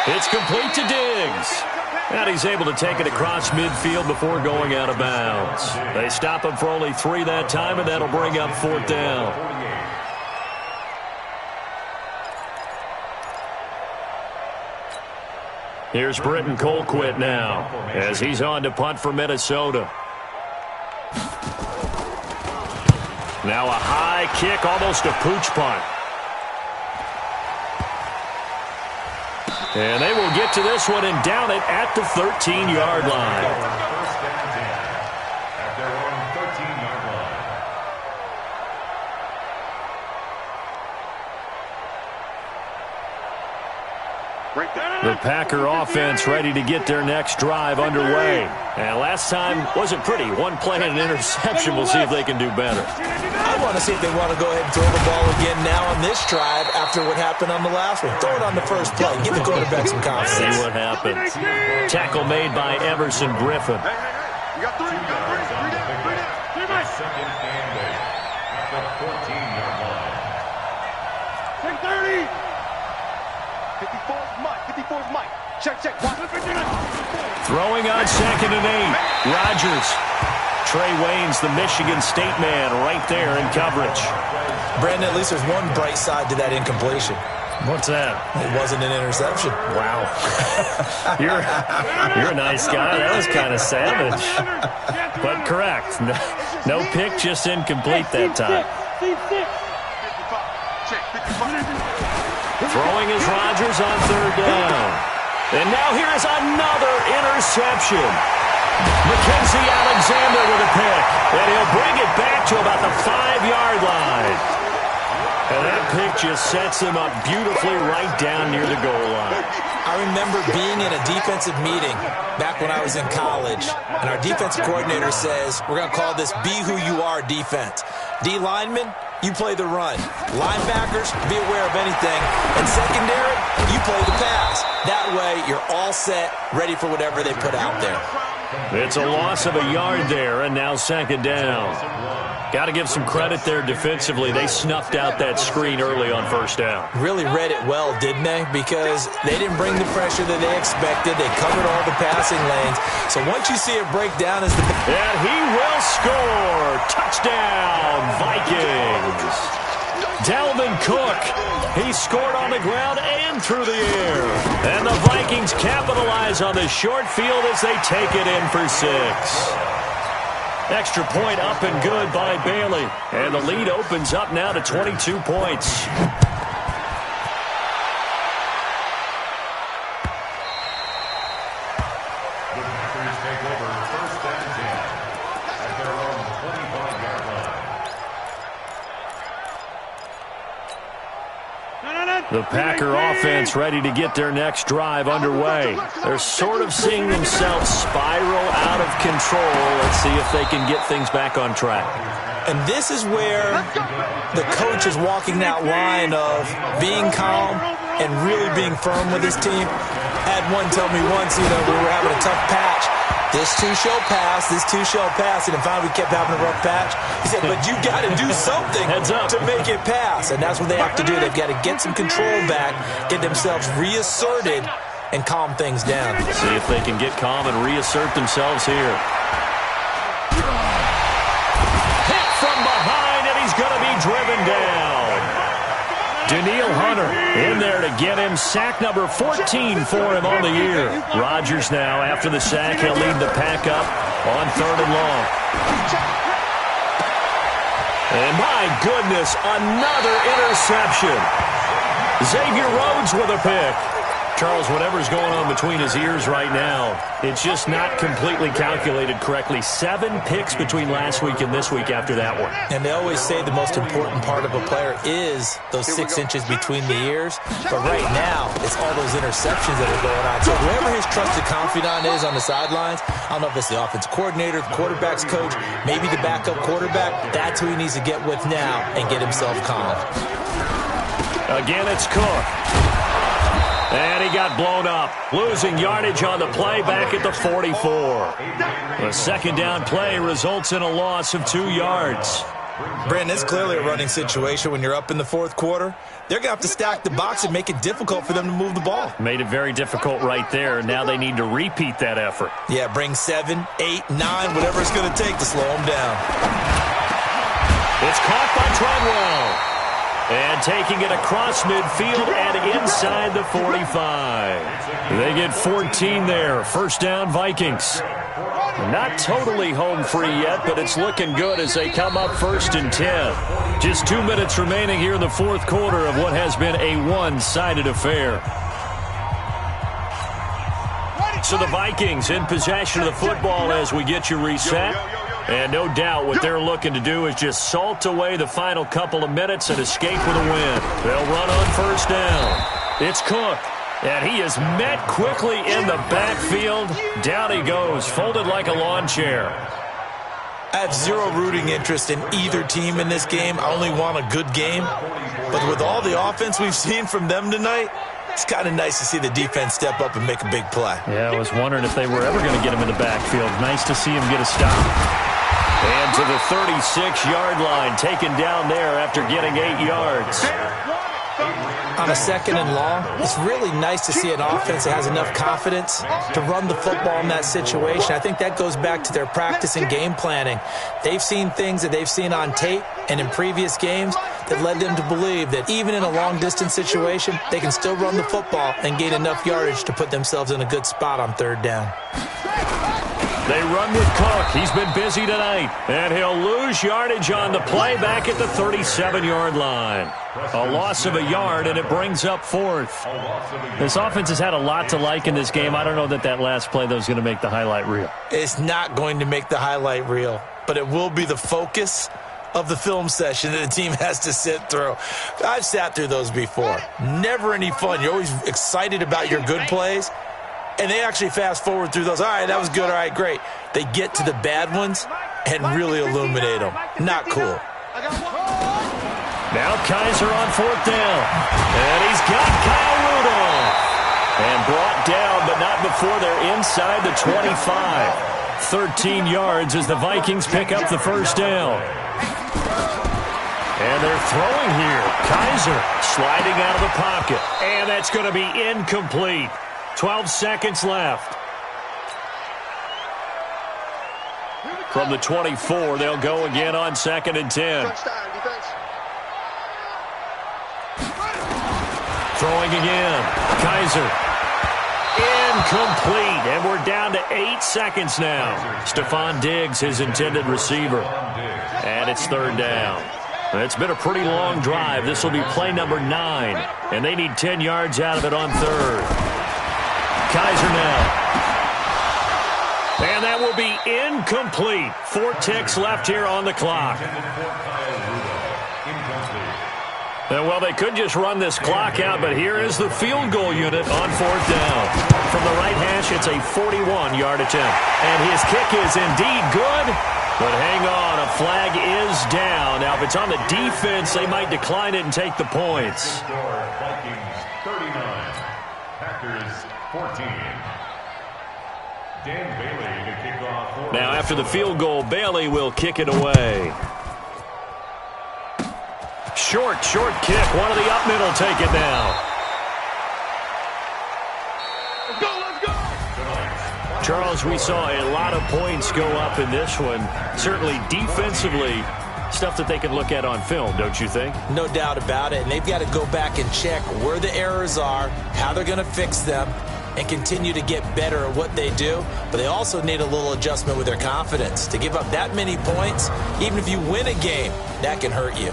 It's complete to Diggs. And he's able to take it across midfield before going out of bounds. They stop him for only 3 that time, and that'll bring up fourth down. Here's Britton Colquitt now, as he's on to punt for Minnesota. Now a high kick, almost a pooch punt. And they will get to this one and down it at the 13-yard line. First and 10 at their own 13-yard line. The Packer offense ready to get their next drive underway. And last time wasn't pretty. One play and an interception. We'll see if they can do better. I want to see if they want to go ahead and throw the ball again now on this drive after what happened on the last one. Throw it on the first play. Give the quarterback some confidence. See what happens. Tackle made by Everson Griffin. You got 3. You got 3 down. Second and 8 at the 14-yard line. 630. 54's Mike. 54's Mike. Check. Throwing on second and 8. Rodgers. Trey Waynes, the Michigan State man, right there in coverage. Brandon, at least there's one bright side to that incompletion. What's that? It wasn't an interception. Wow. You're a nice guy. That was kind of savage. But correct. No pick, just incomplete that time. 55. Check. 55. Throwing is Rodgers on third down. And now here is another interception. Mackenzie Alexander with a pick. And he'll bring it back to about the 5-yard line. And that pick just sets them up beautifully right down near the goal line. I remember being in a defensive meeting back when I was in college, and our defensive coordinator says, we're going to call this Be Who You Are defense. D linemen, you play the run. Linebackers, be aware of anything. And secondary, you play the pass. That way, you're all set, ready for whatever they put out there. It's a loss of a yard there, and now second down. Got to give some credit there defensively. They snuffed out that screen early on first down. Really read it well, didn't they? Because they didn't bring the pressure that they expected. They covered all the passing lanes. So once you see it break down as the... And he will score. Touchdown, Vikings. Dalvin Cook, he scored on the ground and through the air. And the Vikings capitalize on the short field as they take it in for 6. Extra point up and good by Bailey. And the lead opens up now to 22 points. The Packers take over first and 10 at their own 25-yard line. The Packer offense ready to get their next drive underway. They're sort of seeing themselves spiral out of control. Let's see if they can get things back on track. And this is where the coach is walking that line of being calm and really being firm with his team. I had one tell me once, we were having a tough patch. This too shall pass, this too shall pass. And finally we kept having a rough patch. He said, but you got to do something to make it pass. And that's what they have to do. They've got to get some control back, get themselves reasserted, and calm things down. See if they can get calm and reassert themselves here. Hit from behind, and he's going to be driven down. Danielle Hunter in there to get him sack number 14 for him on the year. Rodgers now, after the sack, he'll lead the pack up on 3rd and long. And my goodness, another interception. Xavier Rhodes with a pick. Charles, whatever's going on between his ears right now, it's just not completely calculated correctly. 7 picks between last week and this week after that one. And they always say the most important part of a player is those 6 inches between the ears. But right now, it's all those interceptions that are going on. So whoever his trusted confidant is on the sidelines, I don't know if it's the offense coordinator, the quarterback's coach, maybe the backup quarterback, that's who he needs to get with now and get himself calm. Again, it's Cook. And he got blown up, losing yardage on the play back at the 44. The second down play results in a loss of 2 yards. Brandon, it's clearly a running situation when you're up in the 4th quarter. They're going to have to stack the box and make it difficult for them to move the ball. Made it very difficult right there. Now they need to repeat that effort. Yeah, bring 7, 8, 9, whatever it's going to take to slow them down. It's caught by Treadwell. And taking it across midfield and inside the 45. They get 14 there. First down, Vikings. Not totally home free yet, but it's looking good as they come up 1st and 10. Just 2 minutes remaining here in the 4th quarter of what has been a one-sided affair. So the Vikings in possession of the football as we get you reset. And no doubt what they're looking to do is just salt away the final couple of minutes and escape with a win. They'll run on 1st down. It's Cook. And he is met quickly in the backfield. Down he goes, folded like a lawn chair. I have zero rooting interest in either team in this game. I only want a good game. But with all the offense we've seen from them tonight, it's kind of nice to see the defense step up and make a big play. Yeah, I was wondering if they were ever going to get him in the backfield. Nice to see him get a stop. And to the 36-yard line, taken down there after getting 8 yards. On a 2nd and long, it's really nice to see an offense that has enough confidence to run the football in that situation. I think that goes back to their practice and game planning. They've seen things that they've seen on tape and in previous games that led them to believe that even in a long-distance situation, they can still run the football and gain enough yardage to put themselves in a good spot on 3rd down. They run with Cook. He's been busy tonight. And he'll lose yardage on the play back at the 37-yard line. A loss of a yard, and it brings up 4th. This offense has had a lot to like in this game. I don't know that last play, though, is going to make the highlight reel. It's not going to make the highlight reel, but it will be the focus of the film session that the team has to sit through. I've sat through those before. Never any fun. You're always excited about your good plays. And they actually fast forward through those. All right, that was good. All right, great. They get to the bad ones and really illuminate them. Not cool. Now Kaiser on 4th down. And he's got Kyle Rudolph. And brought down, but not before they're inside the 25. 13 yards as the Vikings pick up the 1st down. And they're throwing here. Kaiser sliding out of the pocket. And that's going to be incomplete. 12 seconds left. From the 24, they'll go again on 2nd and 10. Throwing again. Kaiser. Incomplete. And we're down to 8 seconds now. Stephon Diggs, his intended receiver. And it's 3rd down. It's been a pretty long drive. This will be play number 9. And they need 10 yards out of it on 3rd. Kaiser now. And that will be incomplete. 4 ticks left here on the clock. Well, they could just run this clock out, but here is the field goal unit on 4th down. From the right hash, it's a 41-yard attempt. And his kick is indeed good, but hang on, a flag is down. Now, if it's on the defense, they might decline it and take the points. Vikings 39, Packers 14. Dan Bailey to kick off. Now, after the field goal, Bailey will kick it away. Short kick. One of the up middle take it now. Let's go! Charles, we saw a lot of points go up in this one. Certainly defensively, stuff that they can look at on film, don't you think? No doubt about it. And they've got to go back and check where the errors are, how they're going to fix them, and continue to get better at what they do. But they also need a little adjustment with their confidence. To give up that many points, even if you win a game, that can hurt you.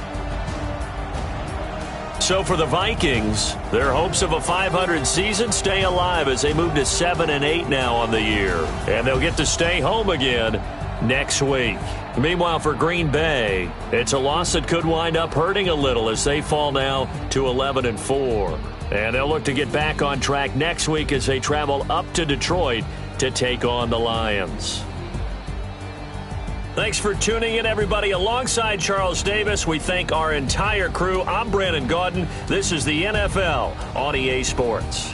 So for the Vikings, their hopes of a 500 season stay alive as they move to 7-8 now on the year. And they'll get to stay home again next week. Meanwhile, for Green Bay, it's a loss that could wind up hurting a little as they fall now to 11-4. And they'll look to get back on track next week as they travel up to Detroit to take on the Lions. Thanks for tuning in, everybody. Alongside Charles Davis, we thank our entire crew. I'm Brandon Gaudin. This is the NFL on EA Sports.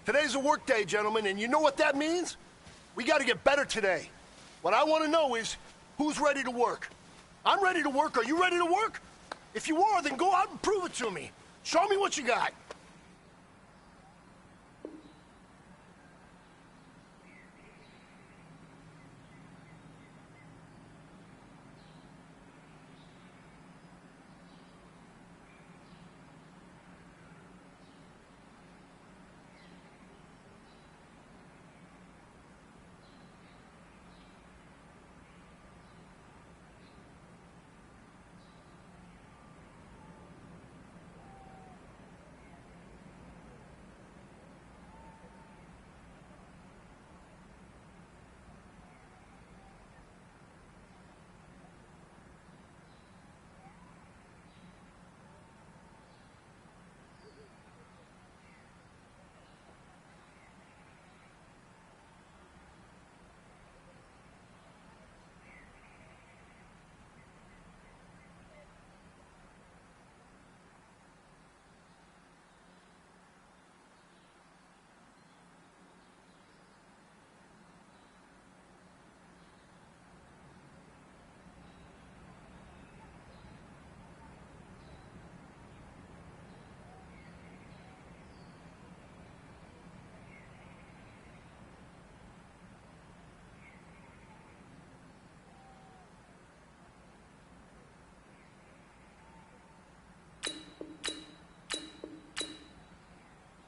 Today's a work day, gentlemen, and you know what that means? We got to get better today. What I want to know is, who's ready to work? I'm ready to work. Are you ready to work? If you are, then go out and prove it to me. Show me what you got.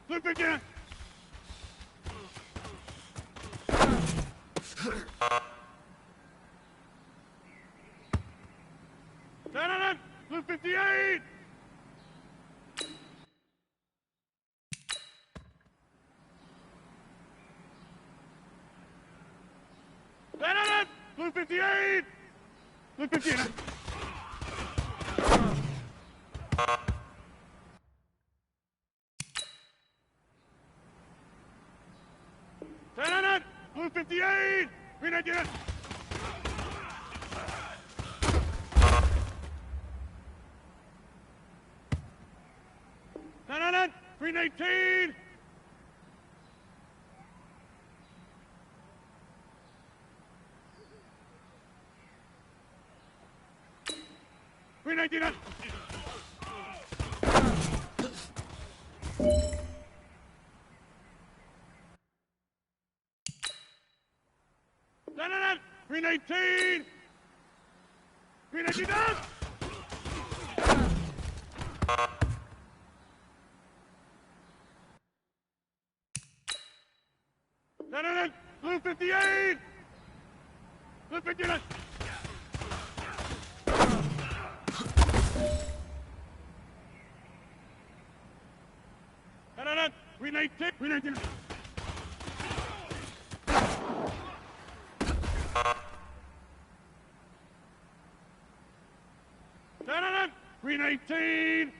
Flip again. Down, Blue 58. Down, Blue 58. Blue 58. Down, Blue 58. Green idea. Down, Green 18. Green 19. Down, Green 18. Green 18 down. Down, Blue 58. Blue 59. Down, Green 18. Green 19. Down, Green 18.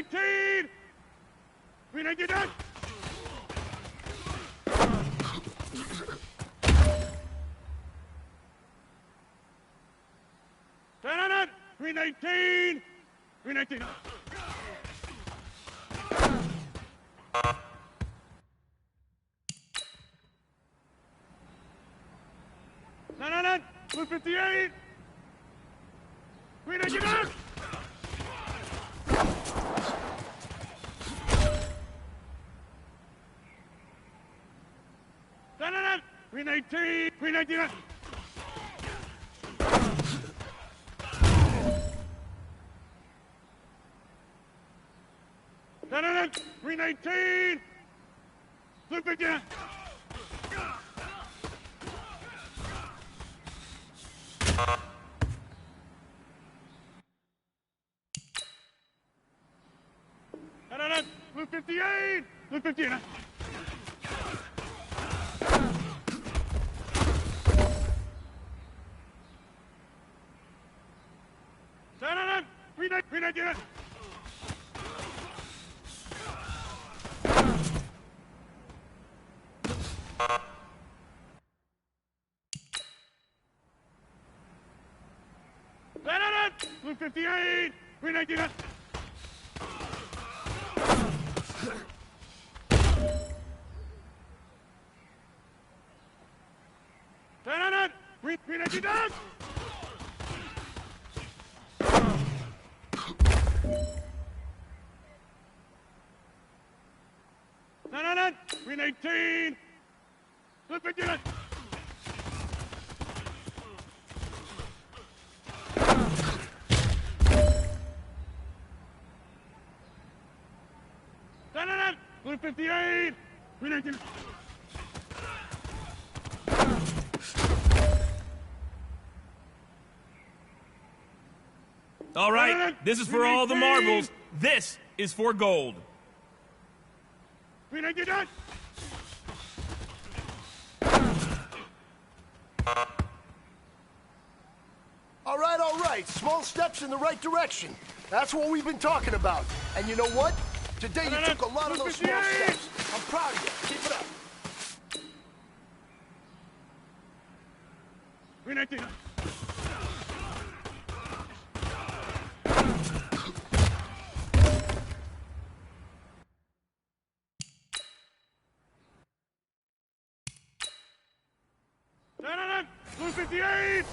319. 319 done. 319. 319. 999. Blue 58. 399. 319. 319. 319. Blue 59. 999. Blue 58. Blue 59. 399. 58. 399. 399. 319. 59. 58. 319. All right, this is for all the marbles. This is for gold. 319. All right. Small steps in the right direction. That's what we've been talking about. And you know what? Today you took a lot of those small steps. I'm proud of you. Keep it up. 319. 58.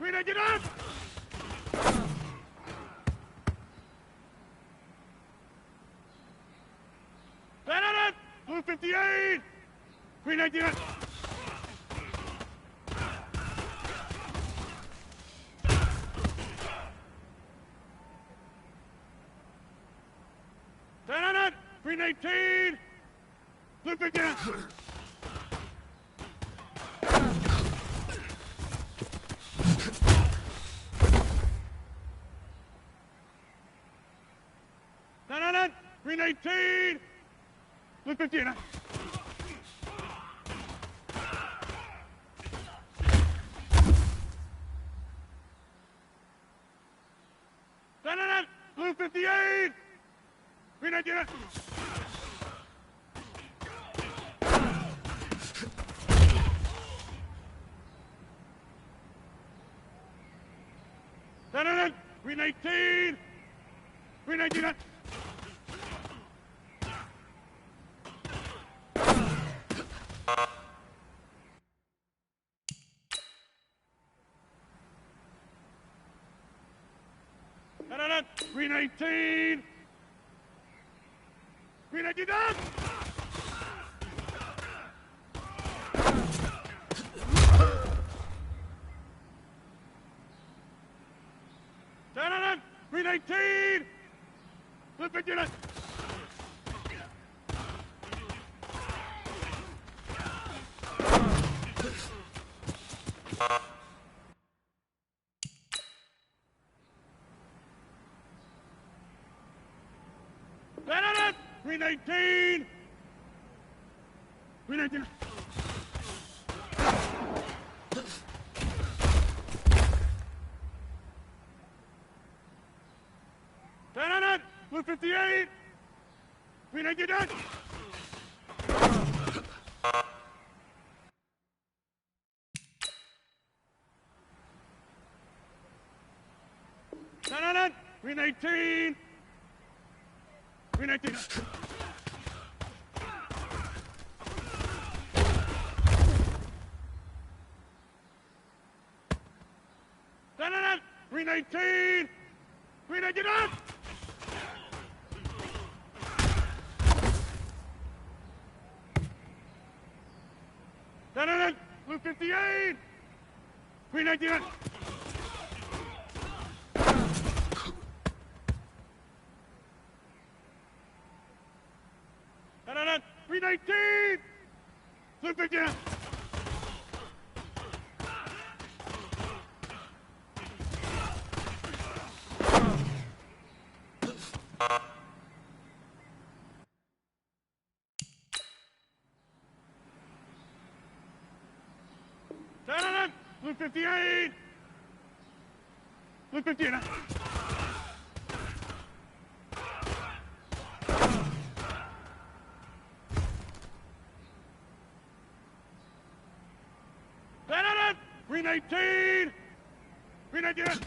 399. 58. 399. 319. 59. 319. 59. 319. 319. Then 319. 319. Then 319. 319 down. Then 319. Flip it, unit. Then 319. 319. Then Blue 58. 319 done. Then 319. 319. Then 319. 319 done. Then Blue 58. 319 done. Then 319. Blue 59. Then Blue 58. Blue 59. Then 319. 319.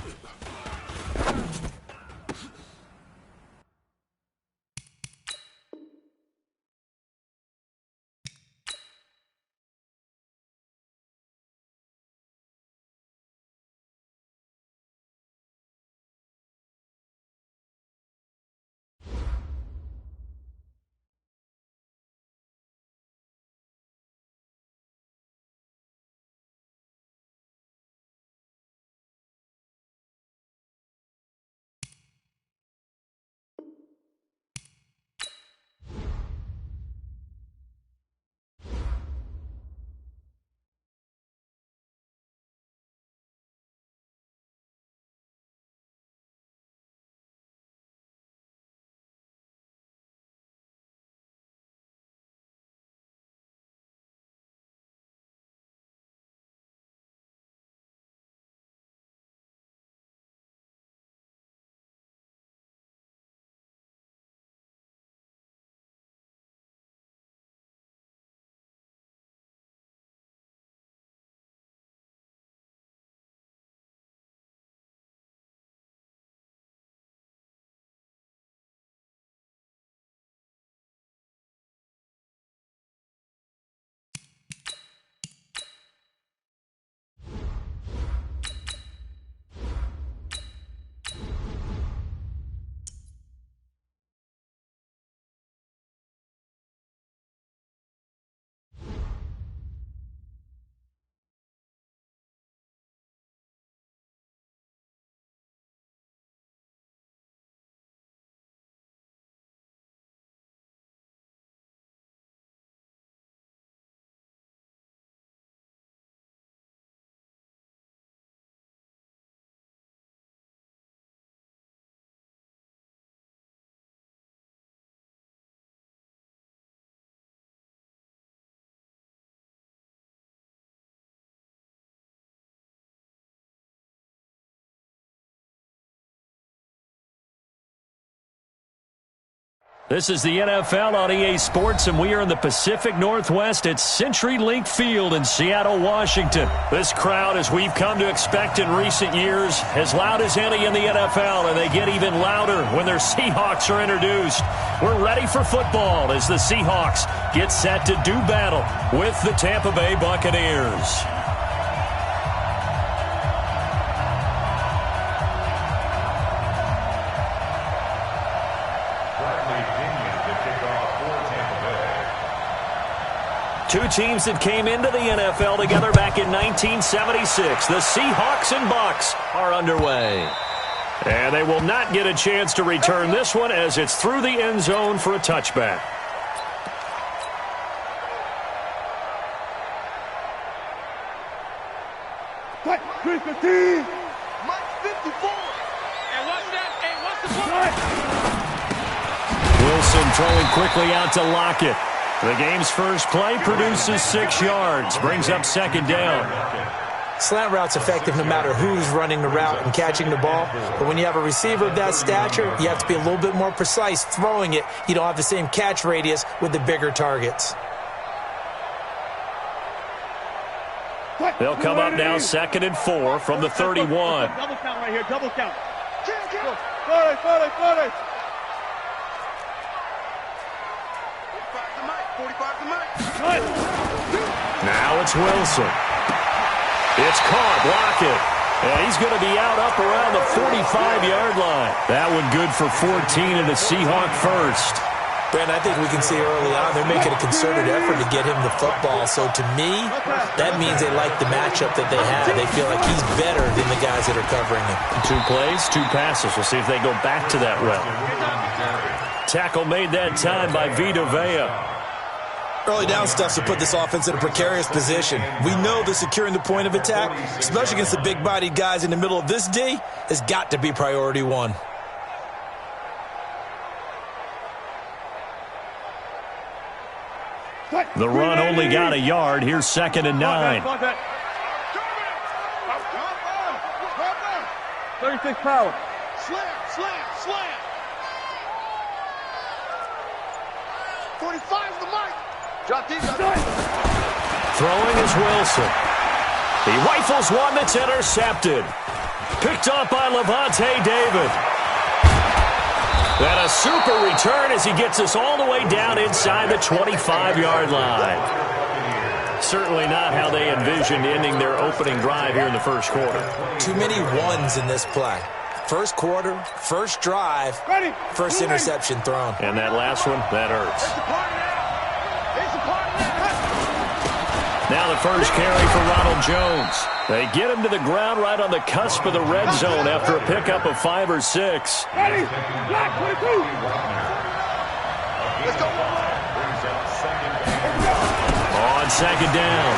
This is the NFL on EA Sports, and we are in the Pacific Northwest at CenturyLink Field in Seattle, Washington. This crowd, as we've come to expect in recent years, as loud as any in the NFL, and they get even louder when their Seahawks are introduced. We're ready for football as the Seahawks get set to do battle with the Tampa Bay Buccaneers. Two teams that came into the NFL together back in 1976. The Seahawks and Bucs are underway. And they will not get a chance to return this one as it's through the end zone for a touchback. Mike 54. And what's that? Hey, what's the play? Wilson throwing quickly out to Lockett. The game's first play produces 6 yards, brings up second down. Slant route's effective no matter who's running the route and catching the ball. But when you have a receiver of that stature, you have to be a little bit more precise throwing it. You don't have the same catch radius with the bigger targets. They'll come up now 2nd and 4 from the 31. Double count right here, double count. 40. 45 to Mike. Now it's Wilson. It's caught, Lockett. And he's going to be out up around the 45-yard line. That one good for 14 and a Seahawk first. Brandon, I think we can see early on they're making a concerted effort to get him the football. So to me, that means they like the matchup that they have. They feel like he's better than the guys that are covering him. 2 plays, 2 passes. We'll see if they go back to that route. Tackle made that time by Vita Vea. Early down stuff to put this offense in a precarious position. We know that securing the point of attack, especially against the big-bodied guys in the middle of this D, has got to be priority 1. The run only got a yard. Here's 2nd and 9. 36 power. Slam. 45 to Mike. Drop these. Throwing is Wilson. He rifles one that's intercepted. Picked off by Levante David. And a super return as he gets us all the way down inside the 25-yard line. Certainly not how they envisioned ending their opening drive here in the first quarter. Too many ones in this play. First quarter, first drive, first interception thrown. And that last one, that hurts. Now the first carry for Ronald Jones. They get him to the ground right on the cusp of the red zone after a pickup of 5 or 6. Ready? Black 22. Let's go. On second down,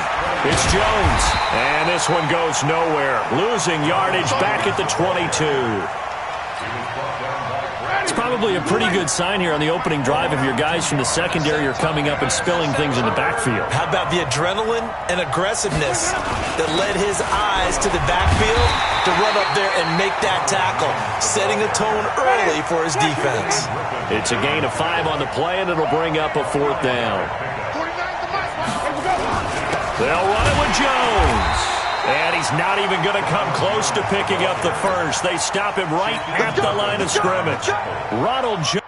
it's Jones. And this one goes nowhere. Losing yardage back at the 22. It's probably a pretty good sign here on the opening drive if your guys from the secondary are coming up and spilling things in the backfield. How about the adrenaline and aggressiveness that led his eyes to the backfield to run up there and make that tackle, setting a tone early for his defense. It's a gain of 5 on the play, and it'll bring up a 4th down. They'll run it with Jones. And he's not even going to come close to picking up the first. They stop him right at the line of scrimmage. Ronald Jones.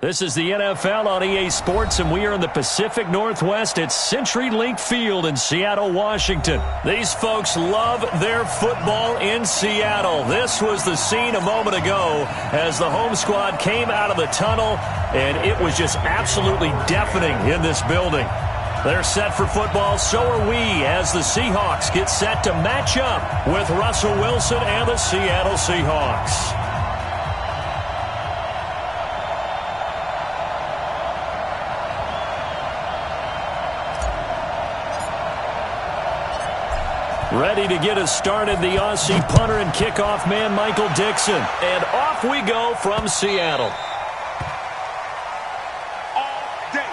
This is the NFL on EA Sports, and we are in the Pacific Northwest at CenturyLink Field in Seattle, Washington. These folks love their football in Seattle. This was the scene a moment ago as the home squad came out of the tunnel, and it was just absolutely deafening in this building. They're set for football, so are we, as the Seahawks get set to match up with Russell Wilson and the Seattle Seahawks. Ready to get us started, the Aussie punter and kickoff man, Michael Dixon. And off we go from Seattle. All day.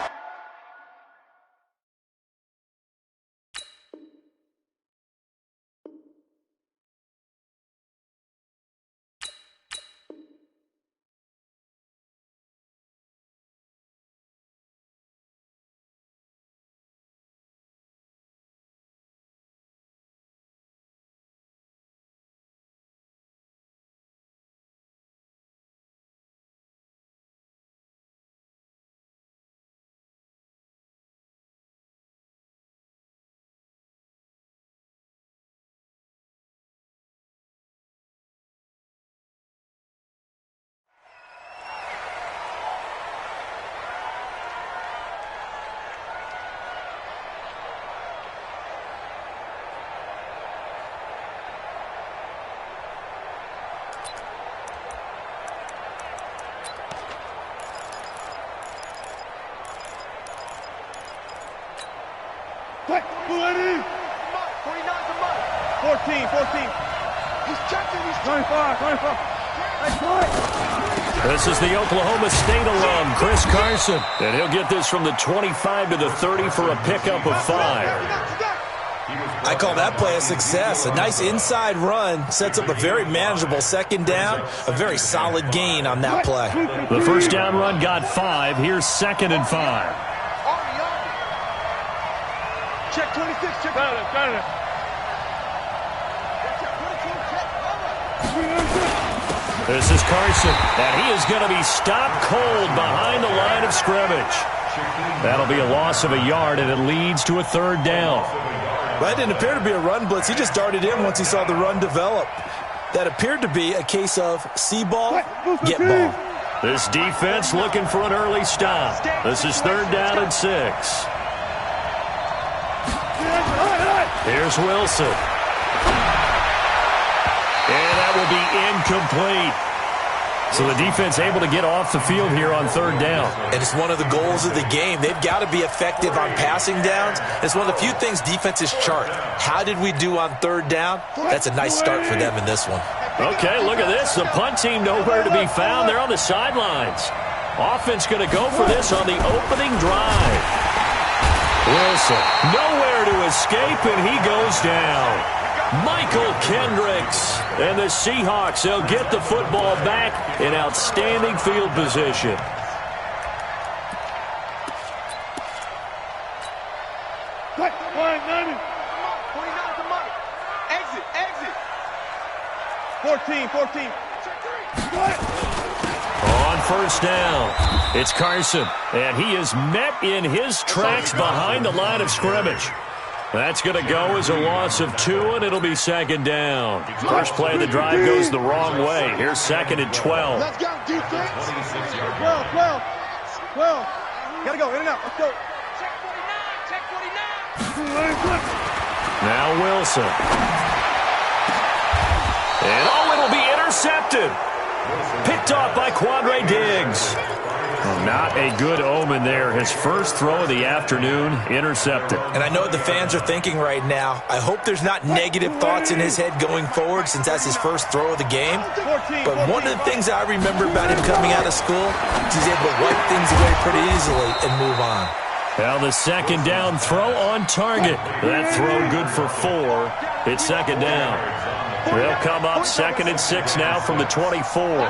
Quick, Bulletti! 49's a month. 14. He's checking. 25. Nice play. This is the Oklahoma State alum, Chris Carson. And he'll get this from the 25 to the 30 for a pickup of 5. I call that play a success. A nice inside run sets up a very manageable second down, a very solid gain on that play. The first down run got 5. Here's 2nd and 5. Check 26. Check. Got it. This is Carson, and he is going to be stopped cold behind the line of scrimmage. That'll be a loss of a yard, and it leads to a 3rd down. That didn't appear to be a run blitz. He just darted in once he saw the run develop. That appered to be a case of see ball, get ball. This defense looking for an early stop. This is 3rd down and 6. Here's Wilson. And that will be incomplete. So the defense able to get off the field here on 3rd down. And it's one of the goals of the game. They've got to be effective on passing downs. It's one of the few things defenses chart. How did we do on 3rd down? That's a nice start for them in this one. Okay, look at this. The punt team nowhere to be found. They're on the sidelines. Offense going to go for this on the opening drive. Wilson nowhere to escape, and he goes down. Michael Kendricks and the Seahawks, they'll get the football back in outstanding field position. Quick, 90. 49's a month. Exit. 14. On 1st down, it's Carson, and he is met in his tracks behind the line of scrimmage. That's going to go as a loss of 2, and it'll be 2nd down. First play of the drive goes the wrong way. Here's 2nd and 12. Let's go, defense. 12. Gotta go, in and out. Let's go. Check 49. Now Wilson. And it'll be intercepted. Picked off by Quandre Diggs. Not a good omen there. His first throw of the afternoon, intercepted. And I know what the fans are thinking right now. I hope there's not negative thoughts in his head going forward since that's his first throw of the game. But one of the things I remember about him coming out of school is he's able to wipe things away pretty easily and move on. Now the 2nd down throw on target. That throw good for 4. It's 2nd down. They'll come up 2nd and 6 now from the 24.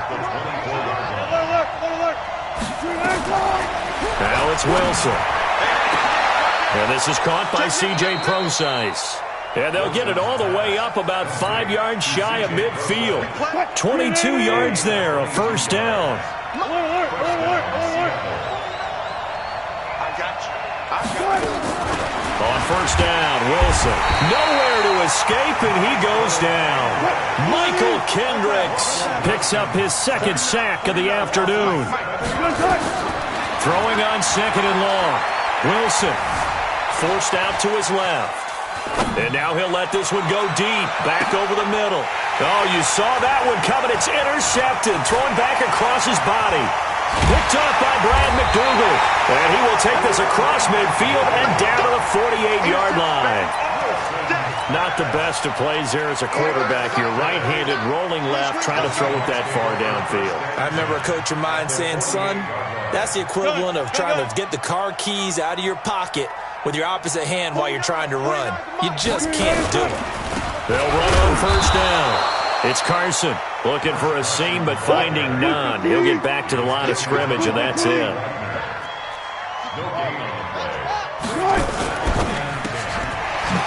Now it's Wilson. And this is caught by C.J. Prosise. And they'll get it all the way up about 5 yards shy of midfield. 22 yards there, a 1st down. On first down, Wilson. Nowhere to escape, and he goes down. Michael Kendricks picks up his second sack of the afternoon. Throwing on second and long. Wilson forced out to his left. And now he'll let this one go deep, back over the middle. Oh, you saw that one coming. It's intercepted, throwing back across his body. Picked off by Brad McDougal. And he will take this across midfield and down to the 48-yard line. Not the best of plays there as a quarterback. You're right-handed, rolling left, trying to throw it that far downfield. I remember a coach of mine saying, son, that's the equivalent of trying to get the car keys out of your pocket with your opposite hand while you're trying to run. You just can't do it. They'll run on first down. It's Carson looking for a seam but finding none. He'll get back to the line of scrimmage, and that's it.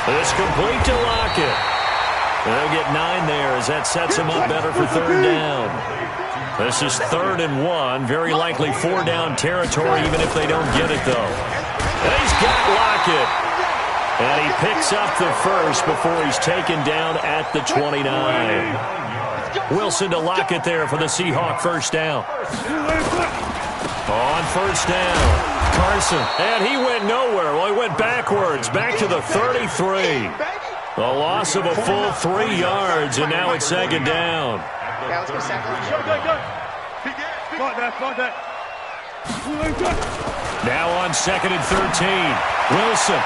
It's complete to Lockett. They'll get 9 there as that sets him up better for third down. This is 3rd and 1. Very likely 4-down territory even if they don't get it, though. And he's got Lockett. And he picks up the first before he's taken down at the 29. Wilson to Lockett there for the Seahawk first down. On first down, Carson. And he went nowhere. Well, he went backwards, back to the 33. A loss of a full 3 yards, and now it's second down. Yeah, let's go second. Now on 2nd and 13. Wilson.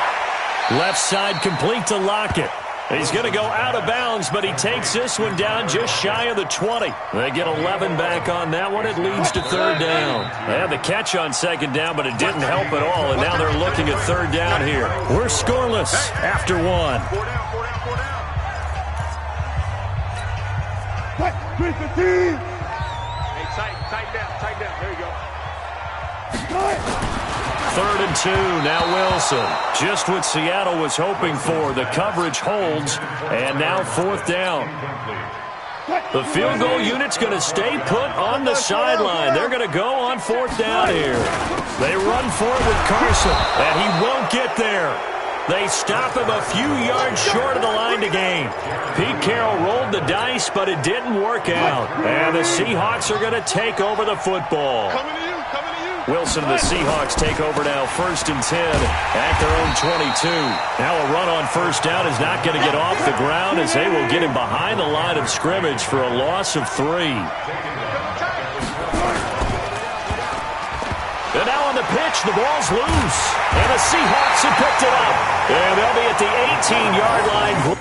Left side complete to Lockett. He's going to go out of bounds, but he takes this one down just shy of the 20. They get 11 back on that one. It leads to third down. They had the catch on second down, but it didn't help at all, and now they're looking at third down here. We're scoreless after 1. 4 down. Hey, tighten down. There you go. 3rd and 2, now Wilson. Just what Seattle was hoping for. The coverage holds, and now 4th down. The field goal unit's going to stay put on the sideline. They're going to go on 4th down here. They run for it with Carson, and he won't get there. They stop him a few yards short of the line to gain. Pete Carroll rolled the dice, but it didn't work out. And the Seahawks are going to take over the football. Coming to you. Wilson and the Seahawks take over now 1st and 10 at their own 22. Now a run on first down is not going to get off the ground as they will get him behind the line of scrimmage for a loss of 3. And now on the pitch, the ball's loose. And the Seahawks have picked it up. And they'll be at the 18-yard line.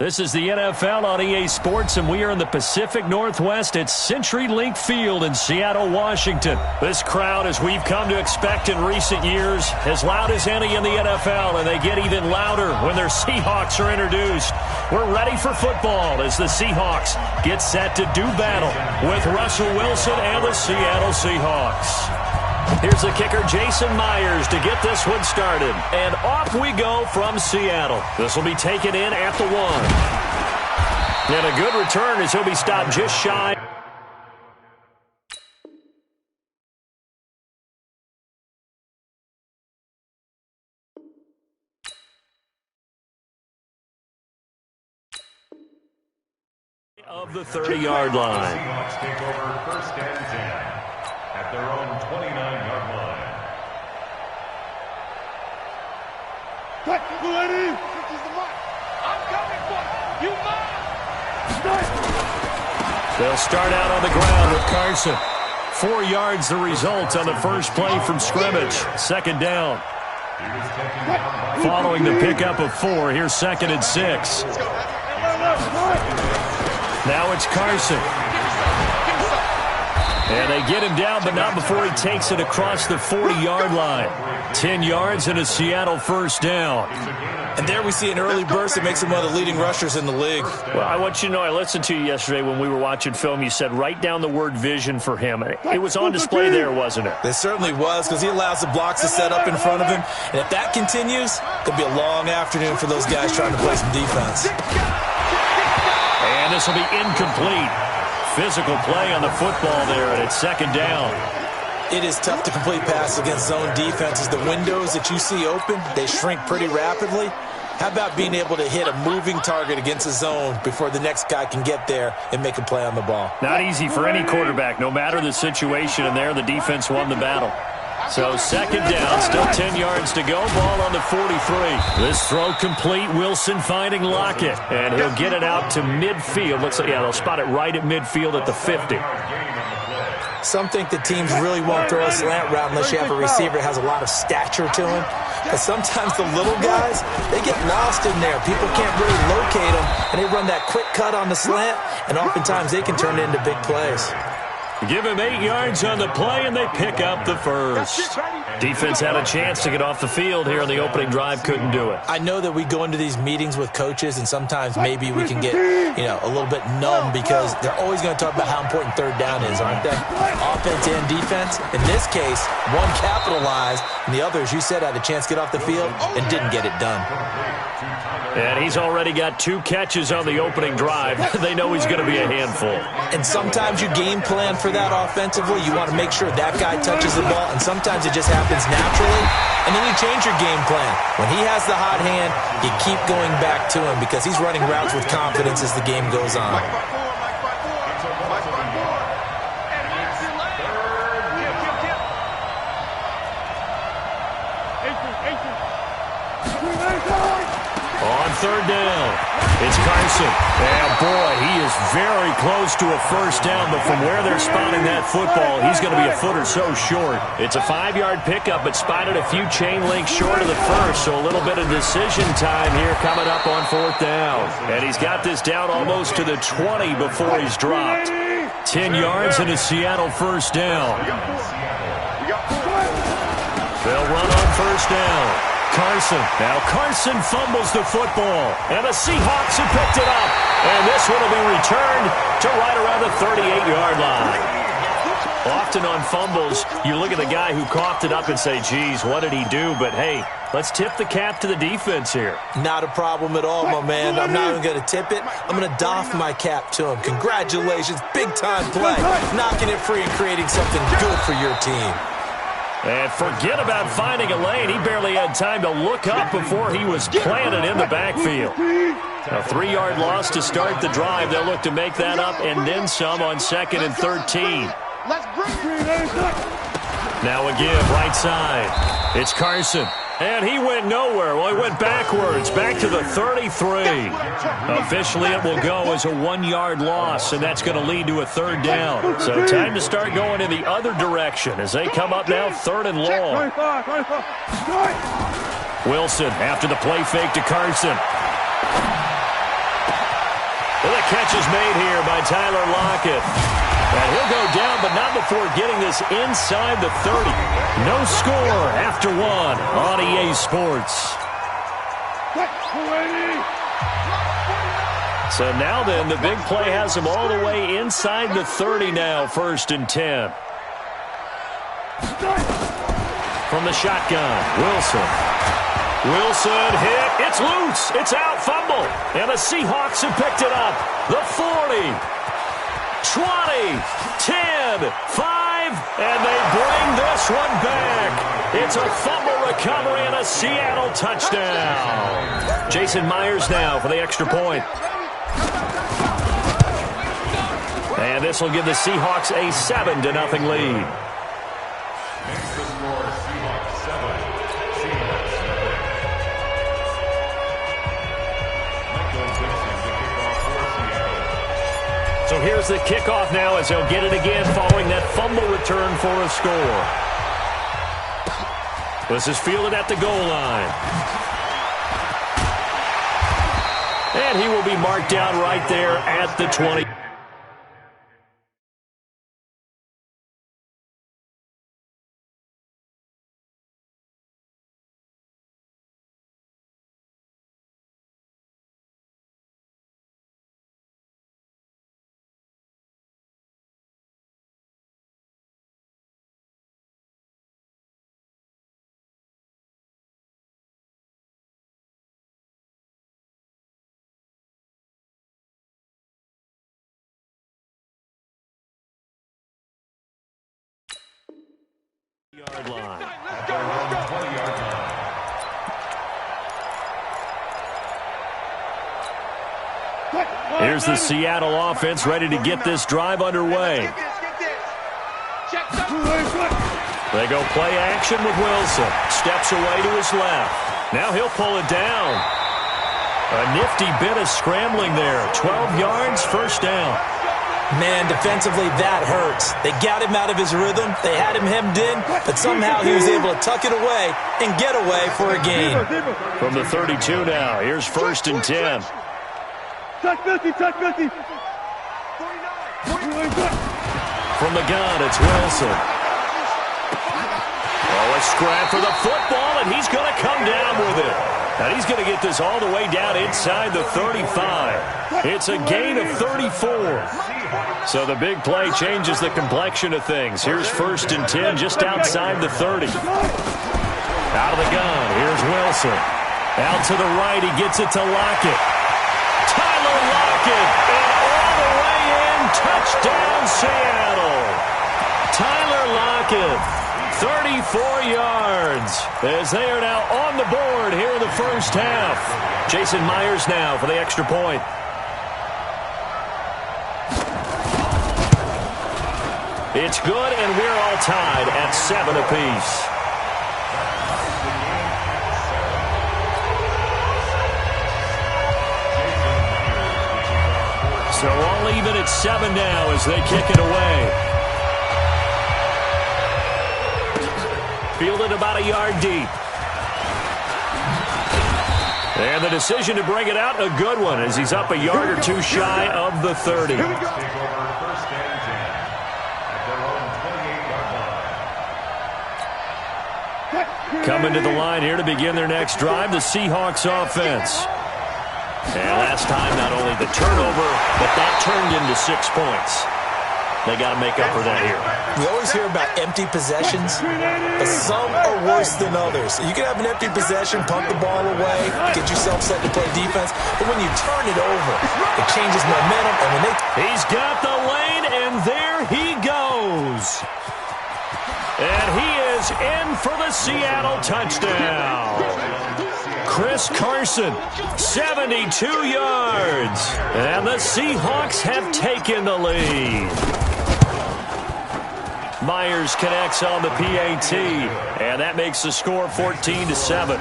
This is the NFL on EA Sports, and we are in the Pacific Northwest at CenturyLink Field in Seattle, Washington. This crowd, as we've come to expect in recent years, as loud as any in the NFL, and they get even louder when their Seahawks are introduced. We're ready for football as the Seahawks get set to do battle with Russell Wilson and the Seattle Seahawks. Here's the kicker, Jason Myers, to get this one started. And off we go from Seattle. This will be taken in at the 1. And a good return as he'll be stopped just shy. Of the 30-yard line. Seahawks take over first and 10 at their own 29-yard line. Cut, lady! This is the mark. I'm coming for you. You mine. They'll start out on the ground with Carson. 4 yards the result on the first play from scrimmage. Second down. Following the pickup of 4, here's 2nd and 6. Now it's Carson. And they get him down, but not before he takes it across the 40-yard line. 10 yards and a Seattle first down. And there we see an early burst that makes him one of the leading rushers in the league. Well, I want you to know, I listened to you yesterday when we were watching film. You said write down the word vision for him. It was on display there, wasn't it? It certainly was, because he allows the blocks to set up in front of him. And if that continues, it'll be a long afternoon for those guys trying to play some defense. And this will be incomplete. Physical play on the football there, and it's 2nd down. It is tough to complete passes against zone defenses. The windows that you see open, they shrink pretty rapidly. How about being able to hit a moving target against a zone before the next guy can get there and make a play on the ball? Not easy for any quarterback, no matter the situation, and there the defense won the battle. So 2nd down, still 10 yards to go, ball on the 43. This throw complete, Wilson finding Lockett, and he'll get it out to midfield. Looks like, yeah, they'll spot it right at midfield at the 50. Some think the teams really won't throw a slant route unless you have a receiver that has a lot of stature to him. But sometimes the little guys, they get lost in there. People can't really locate them, and they run that quick cut on the slant, and oftentimes they can turn it into big plays. Give him 8 yards on the play, and they pick up the first. Defense had a chance to get off the field here on the opening drive, couldn't do it. I know that we go into these meetings with coaches, and sometimes maybe we can get, a little bit numb because they're always going to talk about how important 3rd down is, aren't they? Offense and defense. In this case, one capitalized, and the other, as you said, had a chance to get off the field and didn't get it done. And he's already got 2 catches on the opening drive. They know he's going to be a handful. And sometimes you game plan for that offensively. You want to make sure that guy touches the ball, and sometimes it just happens naturally. And then you change your game plan. When he has the hot hand, you keep going back to him because he's running routes with confidence as the game goes on. On 3rd down, it's Carson. And boy, he is very close to a first down, but from where they're spotting that football, he's going to be a foot or so short. It's a 5-yard pickup, but spotted a few chain links short of the first, so a little bit of decision time here coming up on 4th down. And he's got this down almost to the 20 before he's dropped. 10 yards and a Seattle first down. They'll run on 1st down. Carson. Now Carson fumbles the football, and the Seahawks have picked it up. And this one will be returned to right around the 38-yard line. Often on fumbles, you look at the guy who coughed it up and say, geez, what did he do? But, hey, let's tip the cap to the defense here. Not a problem at all, my man. I'm not even going to tip it. I'm going to doff my cap to him. Congratulations, big-time play. Knocking it free and creating something good for your team. And forget about finding a lane. He barely had time to look up before he was planted in the backfield. A 3-yard loss to start the drive. They'll look to make that up and then some on 2nd and 13. Now a give, right side. It's Carson. And he went nowhere. Well, he went backwards, back to the 33. Officially, it will go as a 1-yard loss, and that's going to lead to a 3rd down. So time to start going in the other direction as they come up now 3rd and long. Wilson after the play fake to Carson. catch is made here by Tyler Lockett. And he'll go down, but not before getting this inside the 30. No score after one on EA Sports. So now then, the big play has him all the way inside the 30 now, 1st and 10. From the shotgun, Wilson. Wilson hit. It's loose. It's out. Fumble. And the Seahawks have picked it up. The 40, 20, 10, 5, and they bring this one back. It's a fumble recovery and a Seattle touchdown. Jason Myers now for the extra point. And this will give the Seahawks a 7-0 lead. So here's the kickoff now as they'll get it again following that fumble return for a score. This is fielded at the goal line. And he will be marked down right there at the 20. Yard line. Here's the Seattle offense ready to get this drive underway. They go play action with Wilson. Steps away to his left. Now he'll pull it down. A nifty bit of scrambling there. 12 yards, 1st down. Man, defensively, that hurts. They got him out of his rhythm. They had him hemmed in, but somehow he was able to tuck it away and get away for a gain. From the 32 now, here's 1st and 10. From the gun, it's Wilson. Oh, a scrap for the football, and he's going to come down with it. And he's going to get this all the way down inside the 35. It's a gain of 34. So the big play changes the complexion of things. Here's 1st and 10 just outside the 30. Out of the gun, here's Wilson. Out to the right, he gets it to Lockett. Tyler Lockett, and all the way in, touchdown Seattle. Tyler Lockett. 34 yards as they are now on the board here in the 1st half. Jason Myers now for the extra point. It's good, and we're all tied at 7 apiece. So all even at 7 now as they kick it away. Fielded about a yard deep. And the decision to bring it out, a good one, as he's up a yard or two shy of the 30. Coming to the line here to begin their next drive, the Seahawks offense. And last time, not only the turnover, but that turned into 6 points. They got to make up for that here. We always hear about empty possessions, but some are worse than others. You can have an empty possession, punt the ball away, get yourself set to play defense, but when you turn it over, it changes momentum. And when he's got the lane, and there he goes. And he is in for the Seattle touchdown. Chris Carson, 72 yards. And the Seahawks have taken the lead. Myers connects on the PAT, and that makes the score 14-7.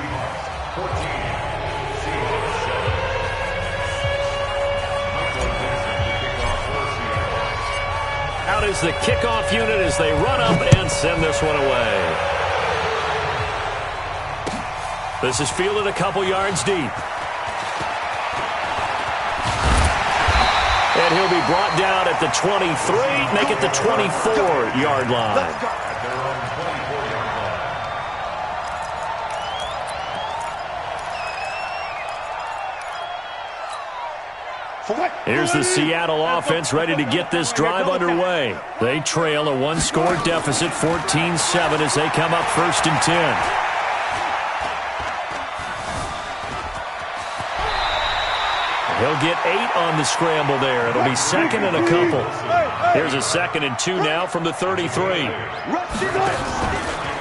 Out is the kickoff unit as they run up and send this one away. This is fielded a couple yards deep. And he'll be brought down at the 23, make it the 24-yard line. Here's the Seattle offense ready to get this drive underway. They trail a one-score deficit, 14-7, as they come up 1st and 10. He'll get 8 on the scramble there. It'll be 2nd and a couple. Here's a 2nd and 2 now from the 33.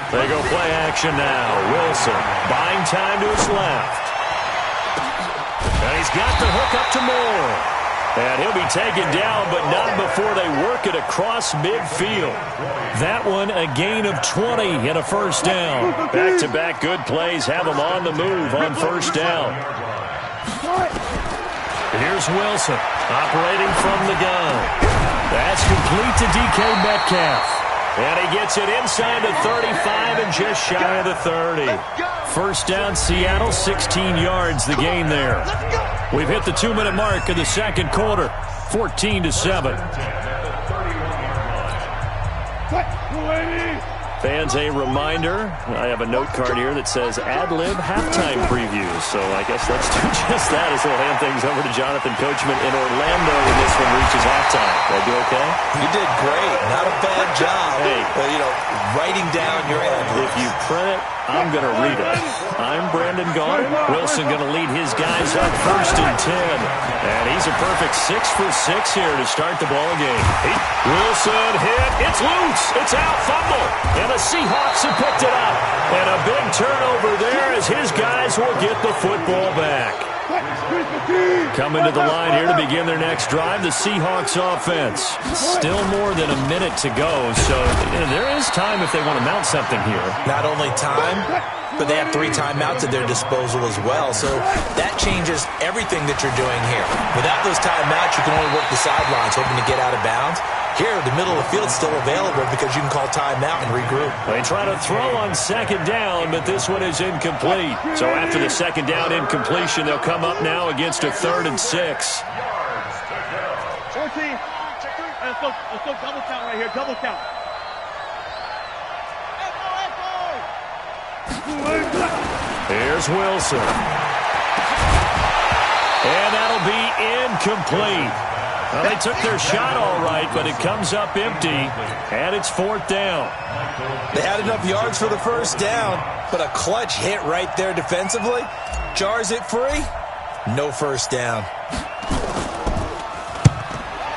They go play action now. Wilson buying time to his left. And he's got the hook up to Moore. And he'll be taken down, but not before they work it across midfield. That one a gain of 20 and a 1st down. Back-to-back good plays have them on the move on 1st down. Here's Wilson operating from the gun. That's complete to DK Metcalf. And he gets it inside the 35 and just shy of the 30. 1st down, Seattle, 16 yards the gain there. We've hit the 2-minute mark of the 2nd quarter, 14-7. Fans, a reminder, I have a note card here that says ad-lib halftime previews. So I guess let's do just that as we'll hand things over to Jonathan Coachman in Orlando when this one reaches halftime. Did I do okay? You did great. Not a bad job. Hey. Writing down your ad-libs. If you print it, I'm going to read it. I'm Brandon Gaughan. Wilson going to lead his guys up 1st and 10. And he's a perfect 6 for 6 here to start the ball game. Wilson hit. It's loose. It's out. Fumble. And the Seahawks have picked it up. And a big turnover there as his guys will get the football back. Coming to the line here to begin their next drive, the Seahawks offense. Still more than a minute to go, so there is time if they want to mount something here. Not only time, but they have 3 timeouts at their disposal as well, so that changes everything that you're doing here. Without those timeouts, you can only work the sidelines, hoping to get out of bounds. Here, the middle of the field's still available because you can call timeout and regroup. They try to throw on 2nd down, but this one is incomplete. So after the 2nd down incompletion, they'll come up now against a 3rd and 6. 14. Let's go double count right here. Double count. Here's Wilson. And that'll be incomplete. Well, they took their shot all right, but it comes up empty, and it's 4th down. They had enough yards for the 1st down, but a clutch hit right there defensively. Jars it free. No 1st down.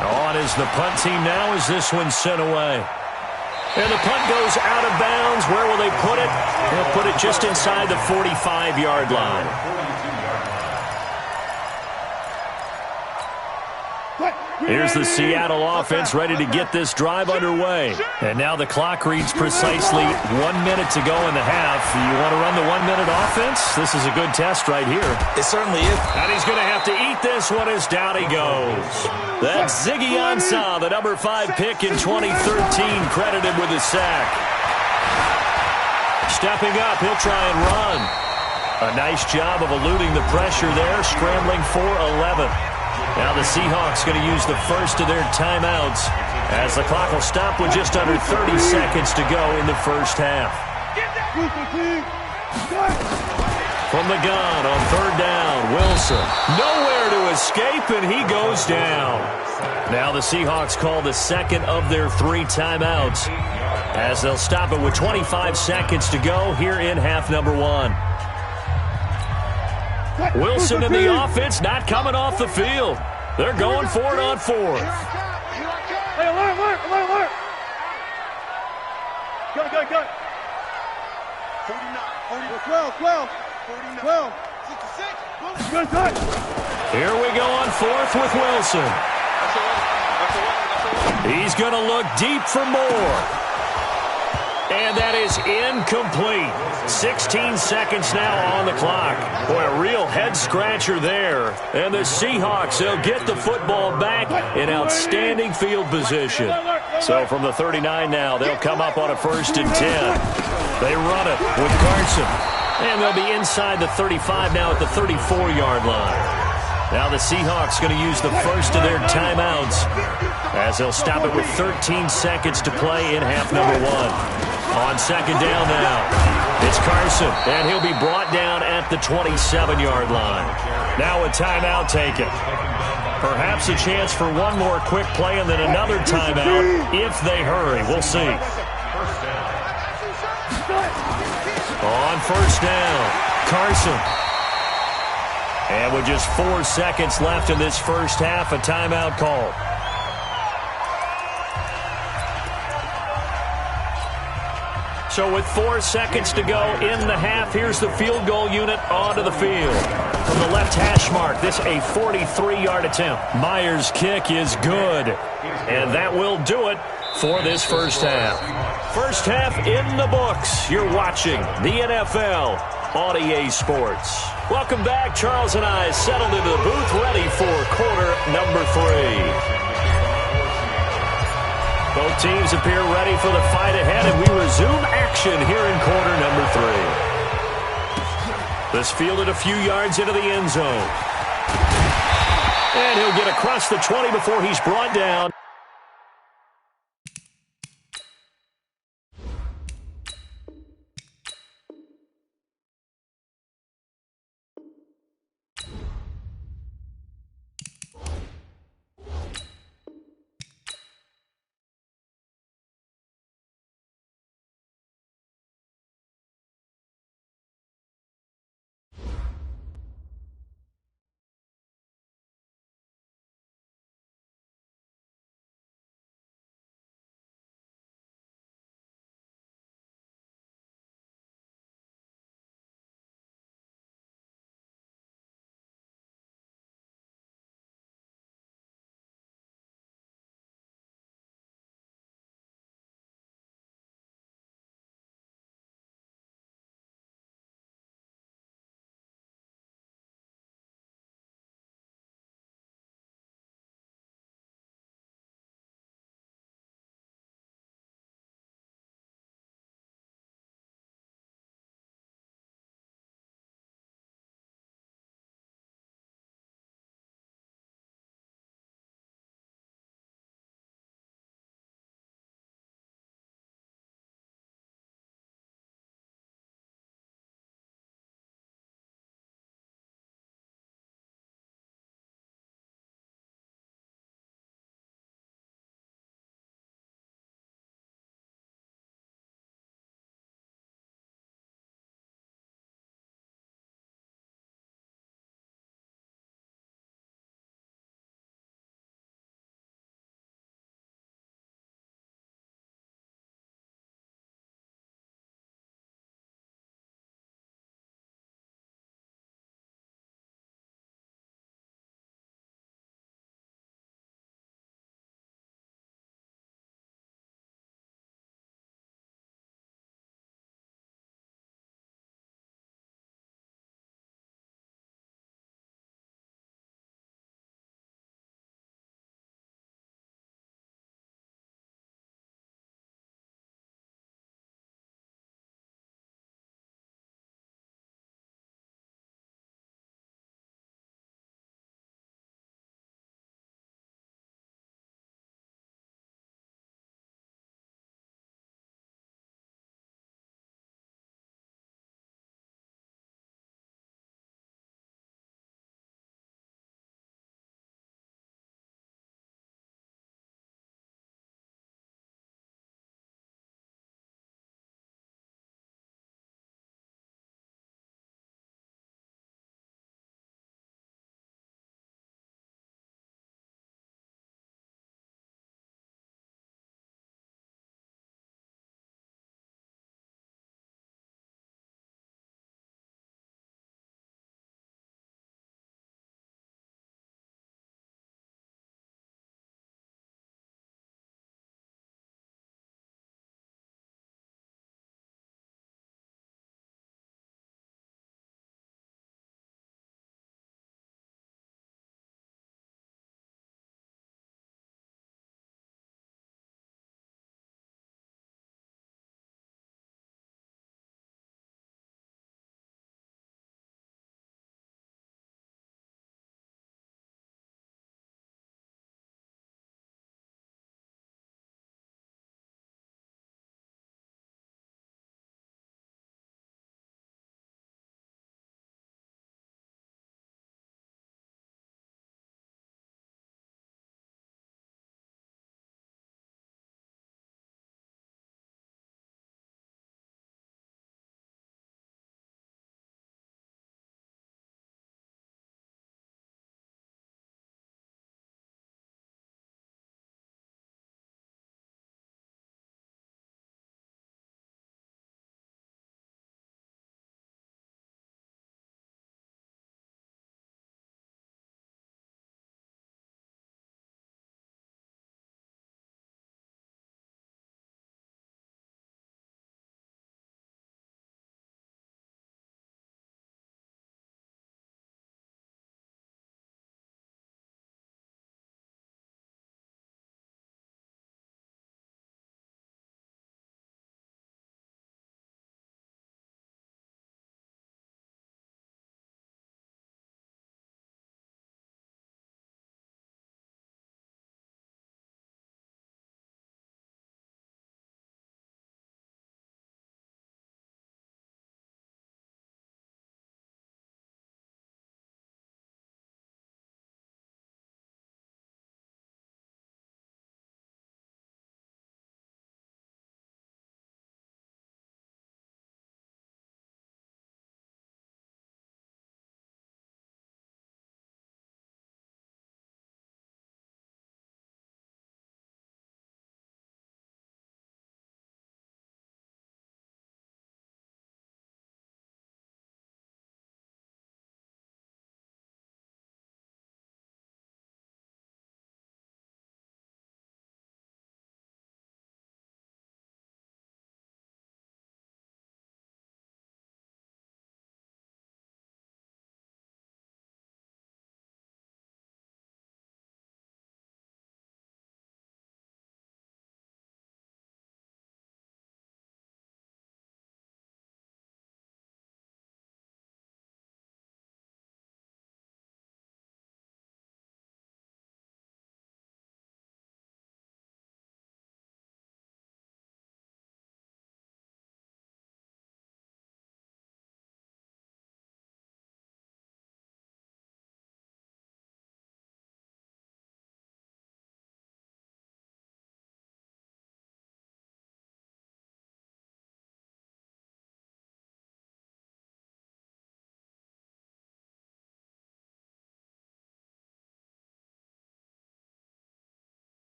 On is the punt team now as this one's sent away. And the punt goes out of bounds. Where will they put it? They'll put it just inside the 45-yard line. Here's the Seattle offense ready to get this drive underway. And now the clock reads precisely 1 minute to go in the half. You want to run the 1-minute offense? This is a good test right here. It certainly is. And he's going to have to eat this one as down he goes. That's Ziggy Ansah, the number 5 pick in 2013, credited with a sack. Stepping up, he'll try and run. A nice job of eluding the pressure there, scrambling for 11. Now the Seahawks going to use the first of their timeouts as the clock will stop with just under 30 seconds to go in the 1st half. From the gun on 3rd down, Wilson. Nowhere to escape, and he goes down. Now the Seahawks call the 2nd of their 3 timeouts as they'll stop it with 25 seconds to go here in half number 1. Wilson and the offense not coming off the field. They're going for it on 4th. Hey, alert. Go. 12. 66. Good. Here we go on 4th with Wilson. He's going to look deep for more. And that is incomplete. 16 seconds now on the clock. Boy, a real head-scratcher there. And the Seahawks, they'll get the football back in outstanding field position. So from the 39 now, they'll come up on a 1st and 10. They run it with Carson. And they'll be inside the 35 now at the 34-yard line. Now the Seahawks going to use the first of their timeouts as they'll stop it with 13 seconds to play in half number 1. On second down now, it's Carson, and he'll be brought down at the 27-yard line. Now a timeout taken. Perhaps a chance for one more quick play and then another timeout if they hurry. We'll see. On first down, Carson. And with just 4 seconds left in this first half, a timeout call. So with 4 seconds to go in the half, here's the field goal unit onto the field. From the left hash mark, this a 43-yard attempt. Myers' kick is good. And that will do it for this first half. First half in the books. You're watching the NFL on EA Sports. Welcome back. Charles and I settled into the booth, ready for quarter number 3. Both teams appear ready for the fight ahead, and we resume action here in quarter number 3. This fielded a few yards into the end zone. And he'll get across the 20 before he's brought down